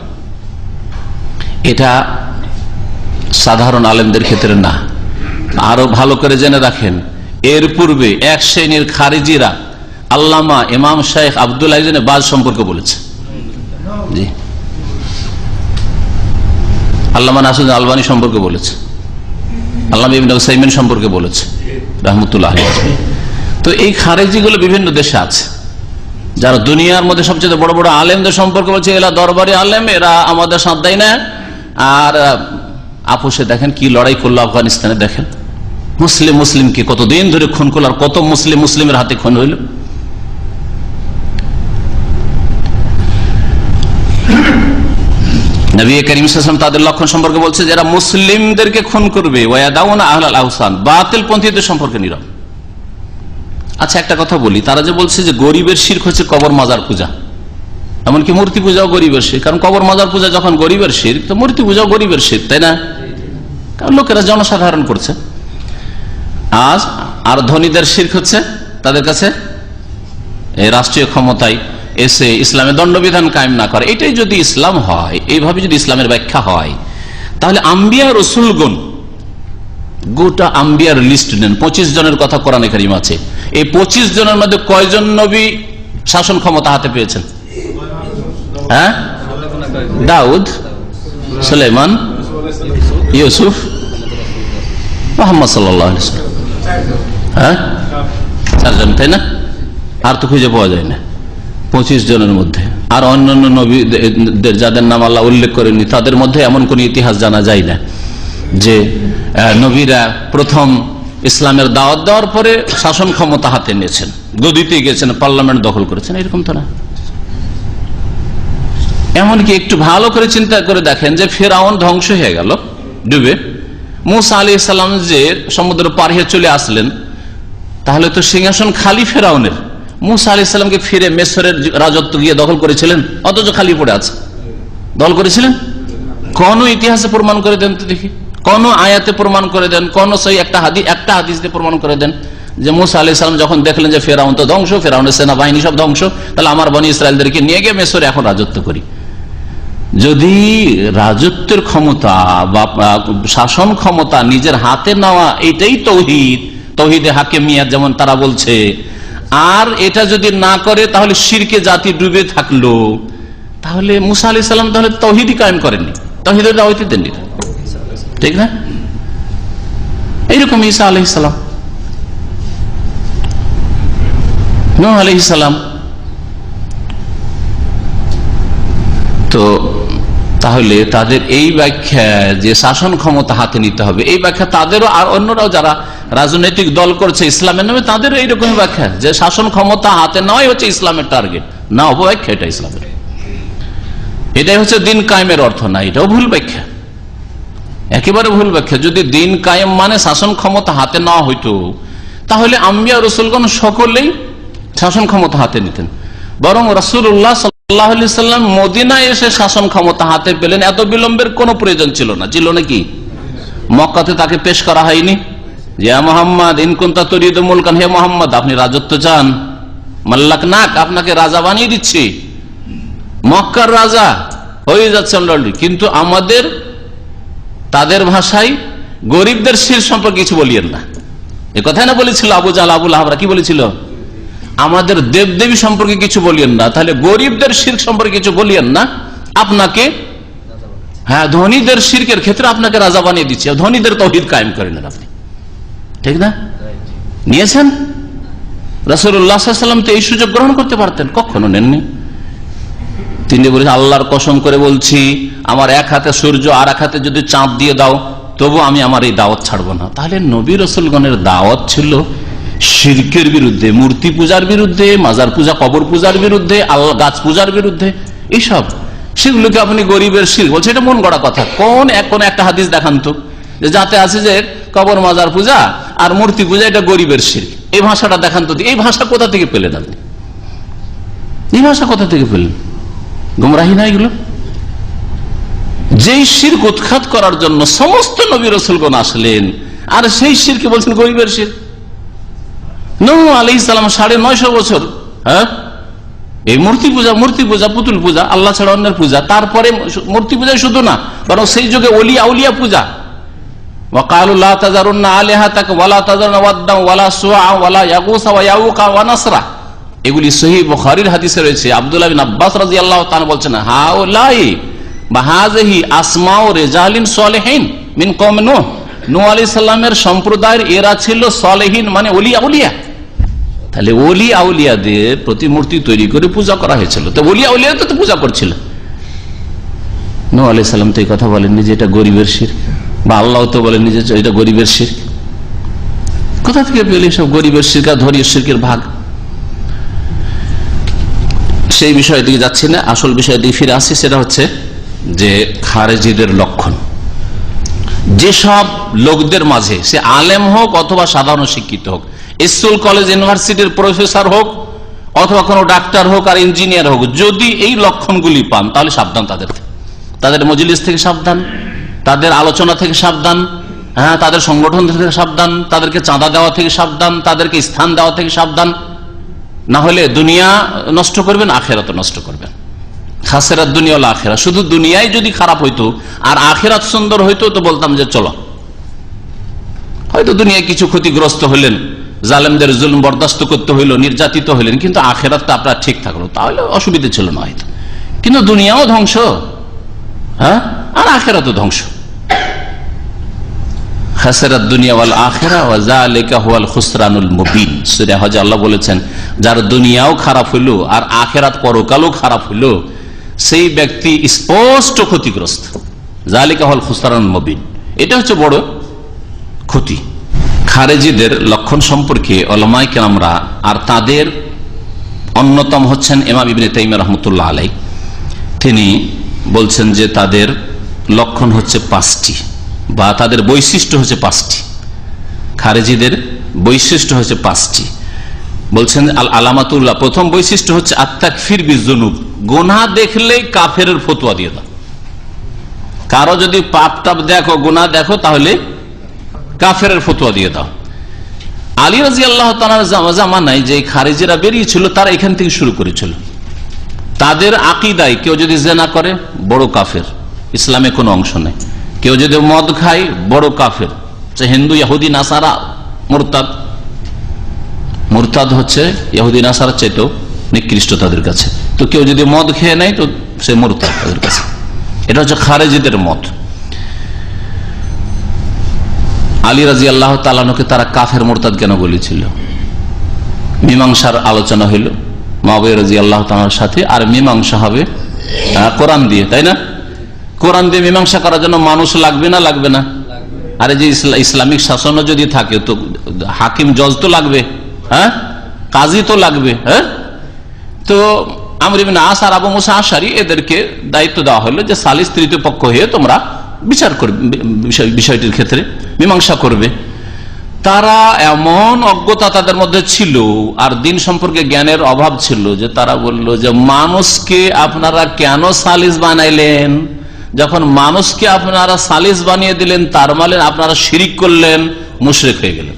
এটা সাধারণ আলেমদের ক্ষেত্রে না। আরো ভালো করে জেনে রাখেন, এর পূর্বে এক শ্রেণীর খারিজিরা আল্লামা ইমাম শাইখ আব্দুল আজিজ ইবনে বাজ সম্পর্কে বলেছে। জি, আল্লামা নাসিরুদ্দিন আলবানী সম্পর্কে বলেছে, আল্লামা ইবনে উসাইমিন সম্পর্কে বলেছে রাহমাতুল্লাহ আলাইহি। তো এই খারিজিগুলো বিভিন্ন দেশে আছে, যারা দুনিয়ার মধ্যে সবচেয়ে বড় বড় আলেমদের সম্পর্কে বলছে এরা দরবারি আলেম, এরা আমাদের সাথ দেয় না। আর আপোষে দেখেন কি লড়াই করলো আফগানিস্তানে, দেখেন মুসলিমকে কতদিন ধরে খুন করল, আর কত মুসলিমের হাতে খুন হইল। নবী করিম সাল্লাল্লাহু আলাইহি ওয়াসাল্লাম তাদের লক্ষণ সম্পর্কে বলছে যারা মুসলিমদেরকে খুন করবে, ওয়ায়াদাউনা আহলাল আওসান, বাতিল পন্থীদের সম্পর্কে নীরব। আচ্ছা, একটা কথা বলি, তারা যে বলছে যে গরিবের শিরক হচ্ছে কবর মাজার পূজা, এমনকি মূর্তি পূজাও গরিবের শিরক। কারণ কবর মাজার পূজা যখন গরিবের শিরক, তো মূর্তি পূজাও গরিবের শিরক, তাই না? কারণ লোকেরা জনসাধারণ করছে। আজ আর ধনীদের শিরক হচ্ছে তাদের কাছে এই রাষ্ট্রীয় ক্ষমতায় এসে ইসলামের দণ্ডবিধান কায়েম না করে। এটাই যদি ইসলাম হয়, এইভাবে যদি ইসলামের ব্যাখ্যা হয়, তাহলে আম্বিয়া রসুলগণ, গোটা আম্বিয়ার লিস্ট নেন, 25 জনের কথা কোরআনে কারিম আছে। এই 25 জনের মধ্যে কয়জন নবী শাসন ক্ষমতা হাতে পেয়েছেন? হ্যাঁ, দাউদ, সুলাইমান, ইউসুফ, মুহাম্মদ সাল্লাল্লাহু আলাইহি ওয়াসাল্লাম। হ্যাঁ, 4 জন, তাই না? আর তো খুঁজে পাওয়া যায় না 25 জনের মধ্যে। আর অন্যান্য নবীদের যাদের নাম আল্লাহ উল্লেখ করেননি, তাদের মধ্যে এমন কোন ইতিহাস জানা যায় না যে নবীরা প্রথম ইসলামের দাওয়াত দেওয়ার পরে শাসন ক্ষমতা হাতে নিয়েছেন, গদিতে গেছেন, পার্লামেন্ট দখল করেছেন, এরকম তো না। এমনকি একটু ভালো করে চিন্তা করে দেখেন যে ফেরাউন ধ্বংস হয়ে গেল ডুবে, মুসা আলাইহিস সালাম যে সমুদ্র পার হয়ে চলে আসলেন, তাহলে তো সিংহাসন খালি ফেরাউনের। মুসা আলাইহিস সালামকে ফিরে মিশরের রাজত্ব গিয়ে দখল করেছিলেন, অথচ খালি পড়ে আছে। দখল করেছিলেন? কোন ইতিহাসে প্রমাণ করে দেন তো দেখি, কোন আয়াতে প্রমাণ করে দেন, কোন সেই একটা হাদিস দিয়ে প্রমাণ করে দেন যে মুসা আলাইহিস সালাম যখন দেখলেন যে ফেরাউন তো ধ্বংস, ফেরাউনের সেনাবাহিনী সব ধ্বংস, তাহলে আমার বনি ইসরায়েলদেরকে নিয়ে গিয়ে মিশরে এখন রাজত্ব করি। যদি রাজত্বের ক্ষমতা বা শাসন ক্ষমতা নিজের হাতে নেওয়া, এটাই তৌহিদ, তৌহিদে হাকিমিয়াত যেমন তারা বলছে, আর এটা যদি না করে তাহলে শিরকে জাতি ডুবে থাকলো, তাহলে মুসা আলাইহিস সালাম তাহলে তৌহিদই কায়েম করেননি, তৌহিদের দাওয়াতই দেননি, ঠিক না? এইরকম ঈসা আলাইহিস সালাম, নূহ আলাইহিস সালাম। তো তাহলে তাদের এই ব্যাখ্যা যে শাসন ক্ষমতা হাতে নিতে হবে, এই ব্যাখ্যা তাদেরও আর অন্যরাও যারা রাজনৈতিক দল করছে ইসলামের নামে, তাদের এইরকম ব্যাখ্যা যে শাসন ক্ষমতা হাতে নেওয়াই হচ্ছে ইসলামের টার্গেট, না অপব্যাখ্যা এটা ইসলামের। এটাই হচ্ছে দিন কায়েমের অর্থ না, এটাও ভুল ব্যাখ্যা, একেবারে ভুল ব্যাখ্যা। যদি দিন কায়েম মানে শাসন ক্ষমতা হাতে নেওয়া হইতো, তাহলে আম্বিয়া রাসূলগণ সকলেই শাসন ক্ষমতা হাতে নিতেন। বরং রাসূলুল্লাহ সাল্লাল্লাহু আলাইহি সাল্লাম মদিনায় এসে শাসন ক্ষমতা হাতে পেলেন, এত বিলম্বের কোনো প্রয়োজন ছিল না। ছিল নাকি? মক্কাতে তাকে পেশ করা হয়নি যে মুহাম্মদ ইন কুনতা তুরিদু মুলকান, হে মুহাম্মদ আপনি রাজত্ব চান, মাল্লাকনাক, আপনাকে রাজা বানিয়ে দিচ্ছি, মক্কার রাজা হয়ে যাচ্ছে অলরেডি। কিন্তু আমাদের, তাদের ভাষায় গরিবদের শির সম্পর্কে কিছু বলিয়েন না, এ কথাই না বলেছিল আবু জাহল, আবু লাহাবরা কি বলেছিল? আমাদের দেবদেবী সম্পর্কে কিছু বলিয়েন না, তাহলে গরিবদের শিরক সম্পর্কে কিছু বলিয়েন না, আপনাকে, হ্যাঁ, ধনীদের শিরকের ক্ষেত্রে আপনাকে রাজা বানিয়ে দিচ্ছে, ধনীদের তাওহীদ কায়েম করেন আপনি, ঠিক না? নিয়েছেন? রাসূলুল্লাহ সাল্লাল্লাহু আলাইহি ওয়াসাল্লাম তো এই সুযোগ গ্রহণ করতে পারতেন, কখনো নেননি। তিনি বলেছেন আল্লাহর কসম করে বলছি, আমার এক হাতে সূর্য আর এক হাতে যদি চাঁদ দিয়ে দাও, তবু আমি আমার এই দাওয়াত ছাড়বো না। তাহলে নবী রাসূলগণের দাওয়াত ছিল শিরকের বিরুদ্ধে, মূর্তি পূজার বিরুদ্ধে, মাজার পূজা, কবর পূজার বিরুদ্ধে, আল্লাহ গাছ পূজার বিরুদ্ধে, এইসব। সেগুলোকে আপনি গরিবের শিরক বলছে, এটা মন গড়া কথা। কোন একটা হাদিস দেখান তো যাতে আছে যে কবর মাজার পূজা আর মূর্তি পূজা এটা গরিবের শিরক, এই ভাষাটা দেখান তো। এই ভাষা কোথা থেকে পেলেন আপনি? এই ভাষা কোথা থেকে পেলেন? গুমরাহি না এগুলো? যেই শিরক উৎখাত করার জন্য সমস্ত নবী রাসূলগণ আসলেন, আর সেই শিরকে বলছেন গরিবের শিরক। নূহ আলাইহিস সালাম 950 বছর, হ্যাঁ, এই মূর্তি পূজা পুতুল পূজা, আল্লাহ ছাড়া অন্যের পূজা। তারপরে মূর্তি পূজা শুধু না, বরং সেই যুগে ওলি আউলিয়া পূজা। ওয়াকালু লা তাযারুন্না আলিহাতাকুম ওয়ালা তাযারুন্না ওয়াদ্দাম ওয়ালা সুআ ওয়ালা ইয়াগুস ওয়া ইয়াউকা ওয়া নাসরা। এগুলি সহিহ বুখারীর হাদিসে রয়েছে। আব্দুল্লাহ বিন আব্বাস রাদিয়াল্লাহু তাআলা বলছেন, হাউলাই বা হাযিহি আসমাউ রিজালিন সালিহিন মিন কওম নূহ। নূহ আলাইহিস সালামের সম্প্রদায়ের এরা ছিল সালেহিন, মানে ওলি আউলিয়া। তাহলে ওলি আউলিয়াদের প্রতিমূর্তি তৈরি করে পূজা করা হয়েছিল। তো ওলি আউলিয়া তো পূজা করছিল। নূহ আলাইহিস সালাম তো এই কথা বলেননি যে এটা গরিবের শিরক, বা আল্লাহ তো বলেননি যে এটা গরিবের শিরক। কোথা থেকে পেলে সব গরিবের শিরক আর ধনীর শিরকের ভাগ? সেই বিষয়ের দিকে যাচ্ছি না, আসল বিষয়ের দিকে ফিরে আসছি। সেটা হচ্ছে যে খারেজিদের লক্ষণ। যেসব লোকদের মাঝে, সে আলেম হোক অথবা সাধারণ শিক্ষিত হোক, স্কুল কলেজ ইউনিভার্সিটির প্রফেসর হোক অথবা কোনো ডাক্তার হোক আর ইঞ্জিনিয়ার হোক, যদি এই লক্ষণগুলি পান তাহলে সাবধান। তাদের মজলিস থেকে সাবধান, তাদের আলোচনা থেকে সাবধান, হ্যাঁ, তাদের সংগঠন থেকে সাবধান, তাদেরকে চাঁদা দেওয়া থেকে সাবধান, তাদেরকে স্থান দেওয়া থেকে সাবধান। না হলে দুনিয়া নষ্ট করবেন, আখেরাত নষ্ট করবেন। খাসেরাত দুনিয়া ওয়াল আখিরা। শুধু দুনিয়ায় যদি খারাপ হইতো আর আখিরাত সুন্দর হইতো তো বলতাম যে চলো। হয়তো দুনিয়ায় কিছু ক্ষতিগ্রস্ত হলেন, জালেমদের জুলুম বরদাস্ত করতে হইলো, নির্যাতিত হইলেন, কিন্তু আখিরাতটা আপনার ঠিক থাকলো, তাহলে অসুবিধা ছিল না হয়তো। কিন্তু দুনিয়াও ধ্বংস, হ্যাঁ, আর আখিরাতও ধ্বংস। খাসেরাত দুনিয়া ওয়াল আখিরা ওয়া যালিকা হুয়াল খুসরানুল মুবিন। সূরা হজ আল্লাহ বলেছেন, যার দুনিয়াও খারাপ হইলো আর আখিরাত পরকালও খারাপ হইলো, সেই ব্যক্তি স্পষ্ট ক্ষতিগ্রস্ত। যালিকা হুয়াল খুসরানুল মুবিন, এটা হচ্ছে বড় ক্ষতি। খারেজিদের লক্ষণ সম্পর্কে উলামায়ে কেরামরা, আর তাদের অন্যতম হচ্ছেন ইমাম ইবনে তাইমিয়া রাহমাতুল্লাহ আলাইহি, তিনি বলছেন যে তাদের লক্ষণ হচ্ছে 5টি, বা তাদের বৈশিষ্ট্য হচ্ছে 5টি। খারেজিদের বৈশিষ্ট্য হচ্ছে 5টি। বলছেন আল আলামাতুল্লাহ, প্রথম বৈশিষ্ট্য হচ্ছে আত-তাকফির বিযুনুব। গুনাহ দেখলেই কাফেরের ফতোয়া দিয়ে দাও। কারো যদি পাপ টাপ দেখো, গুনাহ দেখো, তাহলে কাফেরের ফতোয়া দিয়ে দাও। আলী রাদিয়াল্লাহু তাআলার জামানায় যে খারেজিরা বেরিয়েছিল, তারা এখান থেকে শুরু করেছিল। তাদের আকীদায় কেউ যদি জিনা করে, বড় কাফের, ইসলামে কোনো অংশ নেই। কেউ যদি মদ খায়, বড় কাফের, সে হিন্দু, ইহুদি, নাসারা, মুরতাদ। মুরতাদ হচ্ছে ইহুদি নাসারার চাইতেও নিকৃষ্ট তাদের কাছে। তো কেউ যদি মদ খেয়ে নেয় তো সে মুরতাদ তাদের কাছে। এটা হচ্ছে খারেজিদের মত। আলী রাদিয়াল্লাহু তাআলা আনহুকে তারা কাফের মুরতাদ কেন বলেছিল? মীমাংসার আলোচনা হইল মুআবিয়া রাদিয়াল্লাহু তাআলার সাথে, আর মীমাংসা হবে কোরআন দিয়ে, তাই না? কোরআন দিয়ে মীমাংসা করার জন্য মানুষ লাগবে না লাগবে না? আরে যে ইসলামিক শাসনও যদি থাকে তো হাকিম জজ তো লাগবে, হ্যাঁ, কাজী তো লাগবে, হ্যাঁ। তো আমর ইবনে আস আর আবু মুসা আশআরী এদেরকে দায়িত্ব দেওয়া হলো যে সালিস তৃতীয় পক্ষ হয়ে তোমরা বিচার করবে, বিষয়টির ক্ষেত্রে মীমাংসা করবে। তারা এমন অজ্ঞতা তাদের মধ্যে ছিল আর দিন সম্পর্কে জ্ঞানের অভাব ছিল যে তারা বলল যে মানুষকে আপনারা কেন সালিস বানাইলেন? যখন মানুষকে আপনারা সালিস বানিয়ে দিলেন, তার মানে আপনারা শিরিক করলেন, মুশরিক হয়ে গেলেন।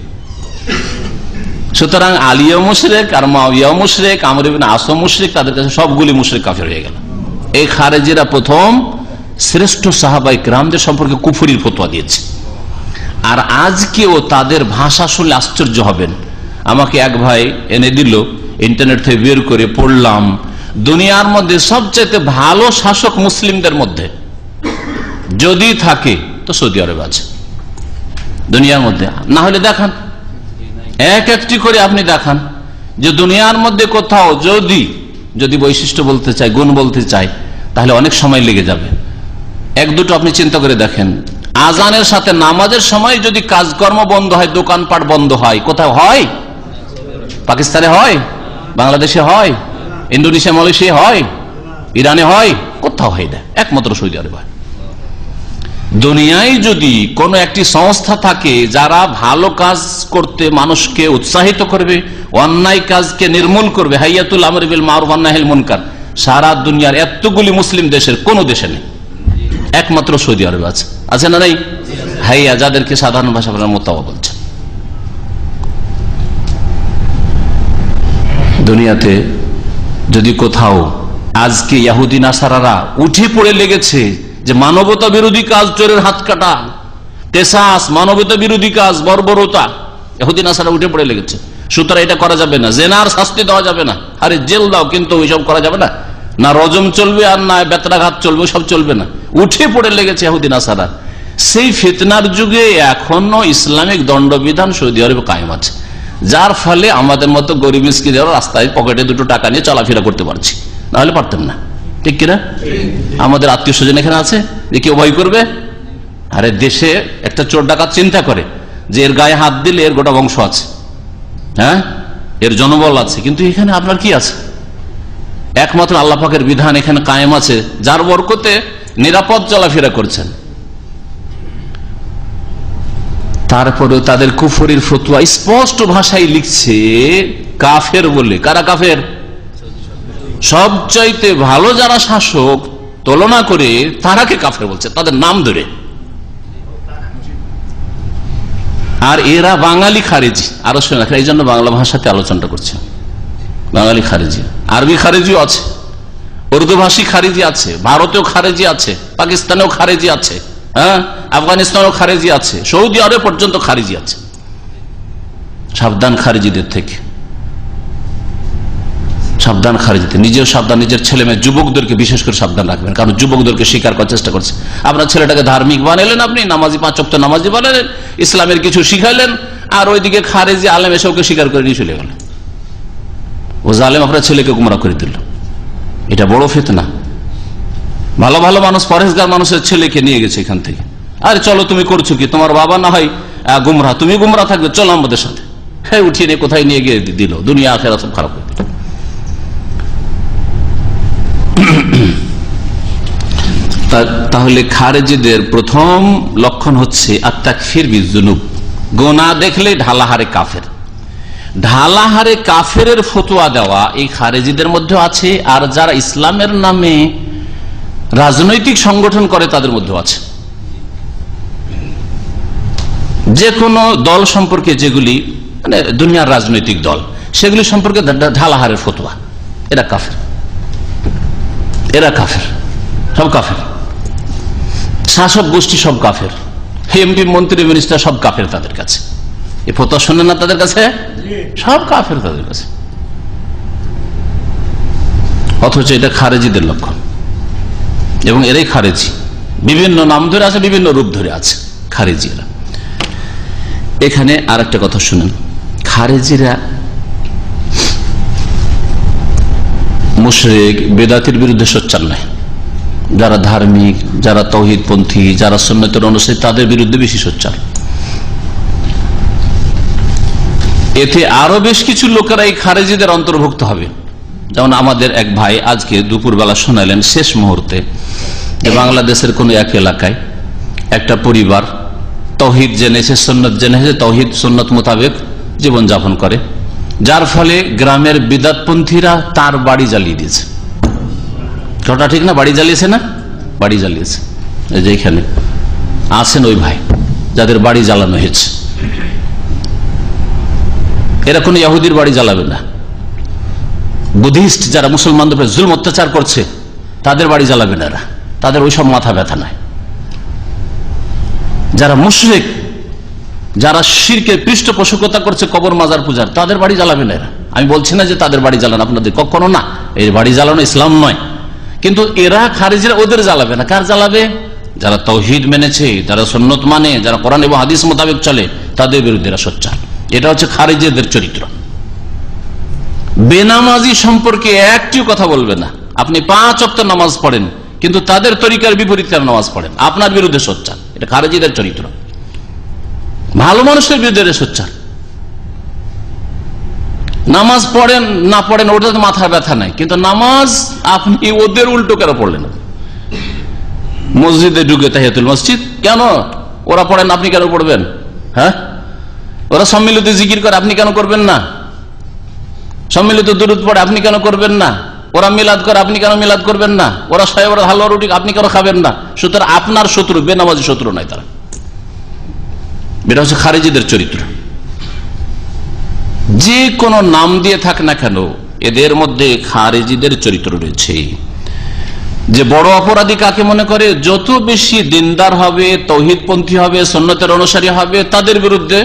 সুতরাং আলীও মুশরিক আর মুআবিয়াও মুশরিক, আমর ইবনে আসও মুশরিক, তাদের কাছে সবগুলি মুশরিক কাফের হয়ে গেল। এই খারেজিরা প্রথম শ্রেষ্ঠ সাহাবায়ে কেরামদের সম্পর্কে কুফরির ফতোয়া দিয়েছে। আর আজকেও তাদের ভাষা শুনলে আশ্চর্য হবেন। আমাকে এক ভাই এনে দিল, ইন্টারনেট থেকে বের করে পড়লাম, দুনিয়ার মধ্যে সবচেয়ে ভালো শাসক মুসলিমদের মধ্যে যদি থাকে তো সৌদি আরব আছে দুনিয়ার মধ্যে। না হলে দেখান, এক একটি করে আপনি দেখান যে দুনিয়ার মধ্যে কোথাও যদি বৈশিষ্ট্য বলতে চাই, গুণ বলতে চাই, তাহলে অনেক সময় লেগে যাবে। এক দুটো আপনি চিন্তা করে দেখেন। আজানের সাথে নামাজের সময় যদি কাজকর্ম বন্ধ হয়, দোকানপাট বন্ধ হয়, কোথাও হয়? পাকিস্তানে হয়, বাংলাদেশে হয়, ইন্দোনেশিয়া, মালয়েশিয়া হয়, ইরানে হয়, কোথাও হয় না, একমাত্র সৌদি আরব হয়। দুনিয়ায় যদি কোনো একটি সংস্থা থাকে যারা ভালো কাজ করতে মানুষকে উৎসাহিত করবে, অন্যায় কাজকে নির্মূল করবে, হাইয়াতুল আমর বিল মারুফ ওয়ান নাহিল মুনকার, সারা দুনিয়ার এতগুলি মুসলিম দেশের কোন দেশে নেই, একমাত্র সৌদি আরবে আছে। আছে না নাই? হাইয়া, যাদেরকে সাধারণ ভাষা মোতাবা বলছে। দুনিয়াতে যদি কোথাও আজকে ইহুদি নাসারারা উঠে পড়ে লেগেছে যে মানবতা বিরোধী কাজ, চোরের হাত কাটা, তেসাস, মানবতা বিরোধী কাজ, বর্বরতা, ইহুদি নাসারা উঠে পড়ে লেগেছে, সুতরাং এটা করা যাবে না, জেনার শাস্তি দেওয়া যাবে না, আরে জেল দাও, কিন্তু ওইসব করা যাবে না, না রজম চলবে আর না বেত্রাঘাত চলবে, সব চলবে না, উঠে পড়ে লেগেছে ইহুদি নাসারা। সেই ফিতনার যুগে এখনো ইসলামিক দণ্ডবিধান সৌদি আরবে কায়েম আছে, যার ফলে আমাদের মতো গরিব মিসকিনেরা রাস্তায় পকেটে দুটো টাকা নিয়ে চলাফেরা করতে পারছি, নাহলে পারতাম না, ঠিক কিনা? আমাদের আত্মীয় স্বজন এখানে আছে যে কেউ ভয় করবে? আরে দেশে একটা চোর ডাকাত চিন্তা করে যে এর গায়ে হাত দিলে এর গোটা বংশ আছে, হ্যাঁ, এর জনবল আছে, কিন্তু এখানে আপনার কি আছে? একমাত্র আল্লাহ পাকের বিধান এখানে কায়েম আছে, যার বরকতে নিরাপদ চলাফেরা করছেন। তারপরে তাদের কুফরির ফতোয়া স্পষ্ট ভাষায় লিখছে কাফের বলে। কারা কাফের? সবচাইতে ভালো যারা শাসক তুলনা করে তারাকে কাফের বলছে, তাদের নাম ধরে। আর এরা বাঙালি খারেজি, আরো শুনে রাখেন, এই জন্য বাংলা ভাষাতে আলোচনাটা করছে। বাঙালি খারেজি, আরবি খারেজিও আছে, উর্দু ভাষী খারেজি আছে, ভারতেও খারেজি আছে, পাকিস্তানেও খারেজি আছে, হ্যাঁ, আফগানিস্তানেও খারেজি আছে, সৌদি আরব পর্যন্ত খারেজি আছে। সাবধান খারেজিদের থেকে, সাবধান খারেজিতে, নিজেও সাবধান, নিজের ছেলে মেয়ে যুবকদেরকে বিশেষ করে সাবধান রাখবেন, কারণ যুবকদেরকে শিকার করার চেষ্টা করছে। আপনার ছেলেটাকে ধার্মিক বানালেন, আপনি নামাজি, 5 ওয়াক্ত নামাজি বানালেন, ইসলামের কিছু শিখালেন, আর ওইদিকে খারেজি আলেম এসে ওকে স্বীকার করে নিয়ে চলে গেল। ও জালেম আপনার ছেলেকে গুমরা করে দিল। এটা বড় ফিতনা। ভালো ভালো মানুষ, পরহেজগার মানুষের ছেলেকে নিয়ে গেছে এখান থেকে, আরে চলো তুমি করছো কি, তোমার বাবা না হয় গুমরা, তুমি গুমরা থাকবে, চলো আমাদের সাথে, হ্যাঁ, উঠিয়ে নিয়ে কোথায় নিয়ে গিয়ে দিল, দুনিয়া আখেরাত সব খারাপ করে দিল। তাহলে খারেজিদের প্রথম লক্ষণ হচ্ছে আত-তাকফির বিয-যুনুব, গুনাহ দেখলে ঢালাহারে কাফের। ঢালাহারে কাফেরের ফতোয়া দেওয়া এই খারেজিদের মধ্যে আছে, আর যারা ইসলামের নামে রাজনৈতিক সংগঠন করে তাদের মধ্যে আছে। যে কোনো দল সম্পর্কে, যেগুলি মানে দুনিয়ার রাজনৈতিক দল, সেগুলি সম্পর্কে ঢালাহারের ফতোয়া, এরা কাফের, এরা কাফের, সব কাফের, শাসক গোষ্ঠী সব কাফের, এমপি মন্ত্রী মিনিস্টার সব কাফের তাদের কাছে। এই ফতোয়া শোনেন না তাদের কাছে, সব কাফের তাদের কাছে, অথচ এটা খারেজিদের লক্ষণ, এবং এরাই খারেজি, বিভিন্ন নাম ধরে আছে, বিভিন্ন রূপ ধরে আছে খারেজিরা। এখানে আর একটা কথা শুনেন, খারেজিরা মুশরিক বেদাতের বিরুদ্ধে সোচ্চার নয়, যারা ধার্মিক, যারা তাওহীদপন্থী, যারা সুন্নতের অনুসারী, তাদের বিরুদ্ধে বেশি সোচ্চার। এতে আরো বেশ কিছু লোকেরা এই খারেজিদের অন্তর্ভুক্ত হবে। যেমন আমাদের এক ভাই আজকে দুপুরবেলা শোনালেন শেষ মুহূর্তে যে বাংলাদেশের কোন এক এলাকায় একটা পরিবার তাওহীদ জেনেছে, সুন্নত জেনেছে, তাওহীদ সুন্নত মোতাবেক জীবনযাপন করে, যার ফলে গ্রামের বিদআতপন্থীরা তার বাড়ি জ্বালিয়ে দিয়েছে। কথা ঠিক না? বাড়ি জ্বালিয়েছে না? বাড়ি জ্বালিয়েছে। যেখানে আছেন ওই ভাই যাদের বাড়ি জ্বালানো হয়েছে, এরা কোন ইহুদির বাড়ি জ্বালাবে না। বুদ্ধিস্ট যারা মুসলমানদের উপরে জুলম অত্যাচার করছে তাদের বাড়ি জ্বালাবে না এরা, তাদের ওইসব মাথা ব্যথা নাই। যারা মুশরিক, যারা শিরকের পৃষ্ঠপোষকতা করছে, কবর মাজার পূজার, তাদের বাড়ি জ্বালাবে না এরা। আমি বলছি না যে তাদের বাড়ি জ্বালানো আপনাদের, কখনো না, এই বাড়ি জ্বালানো ইসলাম নয়, কিন্তু এরা খারিজিরা ওদের জ্বালাবে না। কার জ্বালাবে? যারা তাওহীদ মেনেছে, যারা সুন্নত মানে, যারা কোরআন এবং হাদিস মোতাবেক চলে, তাদের বিরুদ্ধে এরা সোচ্চার। এটা হচ্ছে খারিজিদের চরিত্র। বেনামাজি সম্পর্কে একটিও কথা বলবে না। আপনি 5 ওয়াক্ত নামাজ পড়েন, কিন্তু তাদের তরিকার বিপরীতে নামাজ পড়েন, আপনার বিরুদ্ধে সোচ্চার। এটা খারিজিদের চরিত্র। ভালো মানুষের বিরুদ্ধে সোচ্চার। নামাজ পড়েন না পড়েন ওটা তো মাথা ব্যথা নাই, কিন্তু নামাজ আপনি ওদের উল্টো কেন পড়লেন? মসজিদে ঢুকে তাহিয়াতুল মসজিদ কেন ওরা পড়েন, আপনি কেন পড়বেন? হ্যাঁ, ওরা সম্মিলিত জিকির করে, আপনি কেন করবেন না? সম্মিলিত দুরূদ পড়ে, আপনি কেন করবেন না? ওরা মিলাদ করে, আপনি কেন মিলাদ করবেন না? ওরা সাহেব হালুয়া রুটি, আপনি কেন খাবেন না? সুতরাং আপনার শত্রু, বেনামাজি শত্রু নাই তারা। এটা হচ্ছে খারিজিদের চরিত্র। যে কোনো নাম দিয়ে থাক না কেন, এদের মধ্যে খারেজিদের চরিত্র রয়েছে। যে বড় অপরাধী কাকে মনে করে? যত বেশি দিনদার হবে, তৌহিদপন্থী হবে, সুন্নতের অনুসারী হবে, তাদের বিরুদ্ধে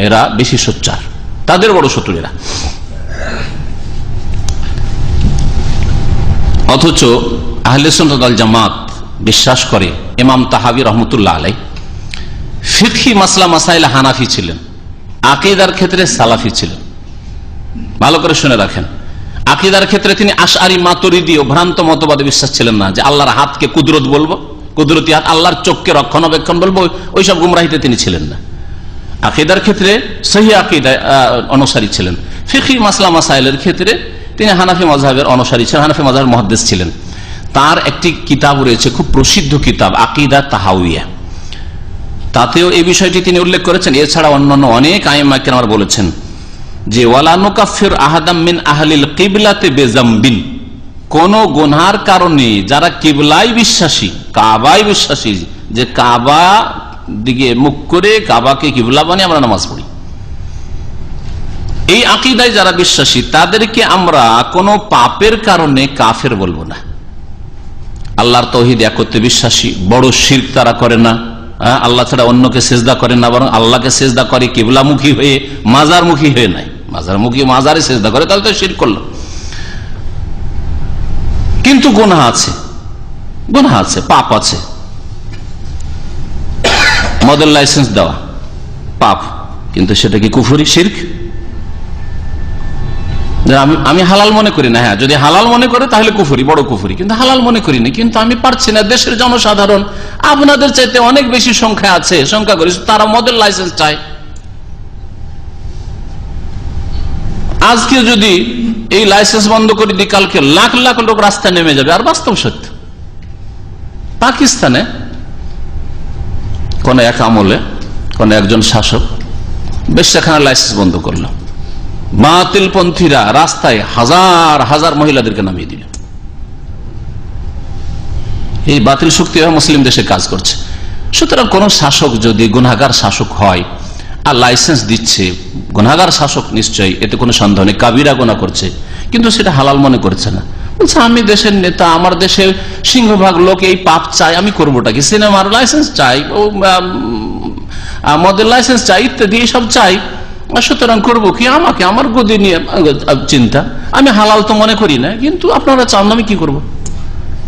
এরা বেশি সোচ্চার, তাদের বড় শত্রু এরা। অথচ আহলে সুন্নাত ওয়াল জামাত বিশ্বাস করে, ইমাম তাহাবী রহমতুল্লাহ আলাইহি ফিকহি মাসলা মাসাইল হানাফি ছিলেন, আকীদার ক্ষেত্রে সালাফি ছিলেন। ভালো করে শুনে রাখেন, আকীদার ক্ষেত্রে তিনি আশআরী মাতুরিদী ও ভ্রান্ত মতবাদে বিশ্বাস ছিলেন না, যে আল্লাহর হাতকে কুদরত বলবো, কুদরতি হাত, আল্লাহর চোখকে রক্ষণাবেক্ষণ বলবো, ওইসব গুমরাহিতে তিনি ছিলেন না। আকীদার ক্ষেত্রে সহিহ আকীদা অনুসারী ছিলেন। ফিকহি মাসলা মাসাইলের ক্ষেত্রে তিনি হানাফি মাযহাবের অনুসারী ছিলেন, হানাফি মাযহাবের মুহাদ্দিস ছিলেন। তার একটি কিতাব রয়েছে, খুব প্রসিদ্ধ কিতাব, আকীদা তাহাউইয়া। তাতেও এই বিষয়টি তিনি উল্লেখ করেছেন। এছাড়া অন্যান্য অনেক আইম্মা কেরাম বলেছেন যে ওয়ালা নুকাফির আহাদাম মিন আহলিল কিবলাতে বিযামবিন, কোন গুনার কারণে যারা কিবলায় বিশ্বাসী, কাবায় বিশ্বাসী, যে কাবা দিকে মুখ করে কাবাকে কিবলা বানিয়ে আমরা নামাজ পড়ি, এই আকীদায় যারা বিশ্বাসী তাদেরকে আমরা কোনো পাপের কারণে কাফের বলবো না। আল্লাহর তৌহিদ একত্রে বিশ্বাসী, বড় শিরক তারা করে না, আল্লাহ ছাড়া অন্যকে সেজদা করে না, বরং আল্লাহকে সেজদা করে কিবলামুখী হয়ে, মাজারমুখী হয়ে নাই, মাজারমুখী মাজারে সেজদা করে, তাহলে তো শিরক করল। কিন্তু গুনাহ আছে, গুনাহ আছে, পাপ আছে। মদের লাইসেন্স দেওয়া পাপ, কিন্তু সেটা কি কুফরি, শিরক? আমি হালাল মনে করি না, হ্যাঁ যদি হালাল মনে করে তাহলে কুফরি, বড় কুফরি, কিন্তু হালাল মনে করি না, কিন্তু আমি পারছি না। দেশের জনসাধারণ আপনাদের চাইতে অনেক বেশি সংখ্যা আছে, সংখ্যা করি, তারা মদের লাইসেন্স চায়। আজকে যদি এই লাইসেন্স বন্ধ করে দিই, কালকে লাখ লাখ লোক রাস্তায় নেমে যাবে। আর বাস্তব সত্য, পাকিস্তানে কোন এক আমলে কোন একজন শাসক বেশ্যাখানার লাইসেন্স বন্ধ করলো, বাতিলপন্থীরা রাস্তায় হাজার হাজার মহিলাদেরকে নামিয়ে দিল। এই বাতিল শক্তি মুসলিম দেশে কাজ করছে। সুতরাং কোন শাসক যদি গুনাহগার শাসক হয় আর লাইসেন্স দিচ্ছে, গুনাহগার শাসক নিশ্চয়ই, এতে কোনো সন্দেহ নেই, কাবিরা গুনাহ করছে, কিন্তু সেটা হালাল মনে করছে না। বলছে আমি দেশের নেতা, আমার দেশের সিংহভাগ লোক এই পাপ চাই, আমি করবোটা কি? সিনেমার লাইসেন্স চাই, ও মদের লাইসেন্স চাই, ইত্যাদি সব চাই, সুতরাং করবো কি? আমাকে আমার গদি নিয়ে চিন্তা, আমি হালাল তো মনে করি না, কিন্তু আপনারা চান, আমি কি করব?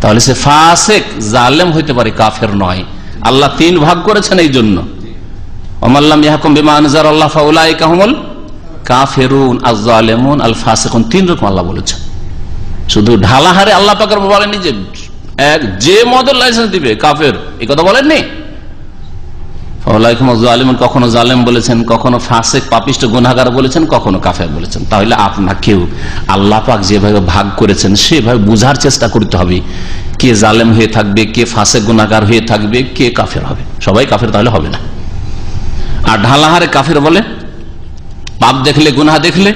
তাহলে সে ফাসেক, জালেম হইতে পারে, কাফের নয়। আল্লাহ তিন ভাগ করেছেন এই জন্য, ওমাল্লাম ইয়াহকুম বিমা আনজালাল্লাহু ফাউলাইকা হুমুল কাফিরুন আয-যালিমুন আল-ফাসিকুন, তিন রকম আল্লাহ বলেছেন। শুধু ঢালাহারে আল্লাহ পাক বলেননি যে মদের লাইসেন্স দিবে কাফের, এই কথা বলেননি। কখনো জালেম বলেছেন, কখনো ফাসেক পাপিষ্ট গুনাহগার বলেছেন, কখনো কাফের বলেছেন। তাহলে আপনাকেও আল্লাহ পাক যেভাবে ভাগ করেছেন সেভাবে বুঝার চেষ্টা করতে হবে, কে জালেম হয়ে থাকবে, কে ফাসেক গুনাহগার হয়ে থাকবে, কে কাফের হবে। সবাই কাফের তাহলে হবে না। আর ঢালাহারে কাফের বলে, পাপ দেখলে, গুনাহ দেখলে,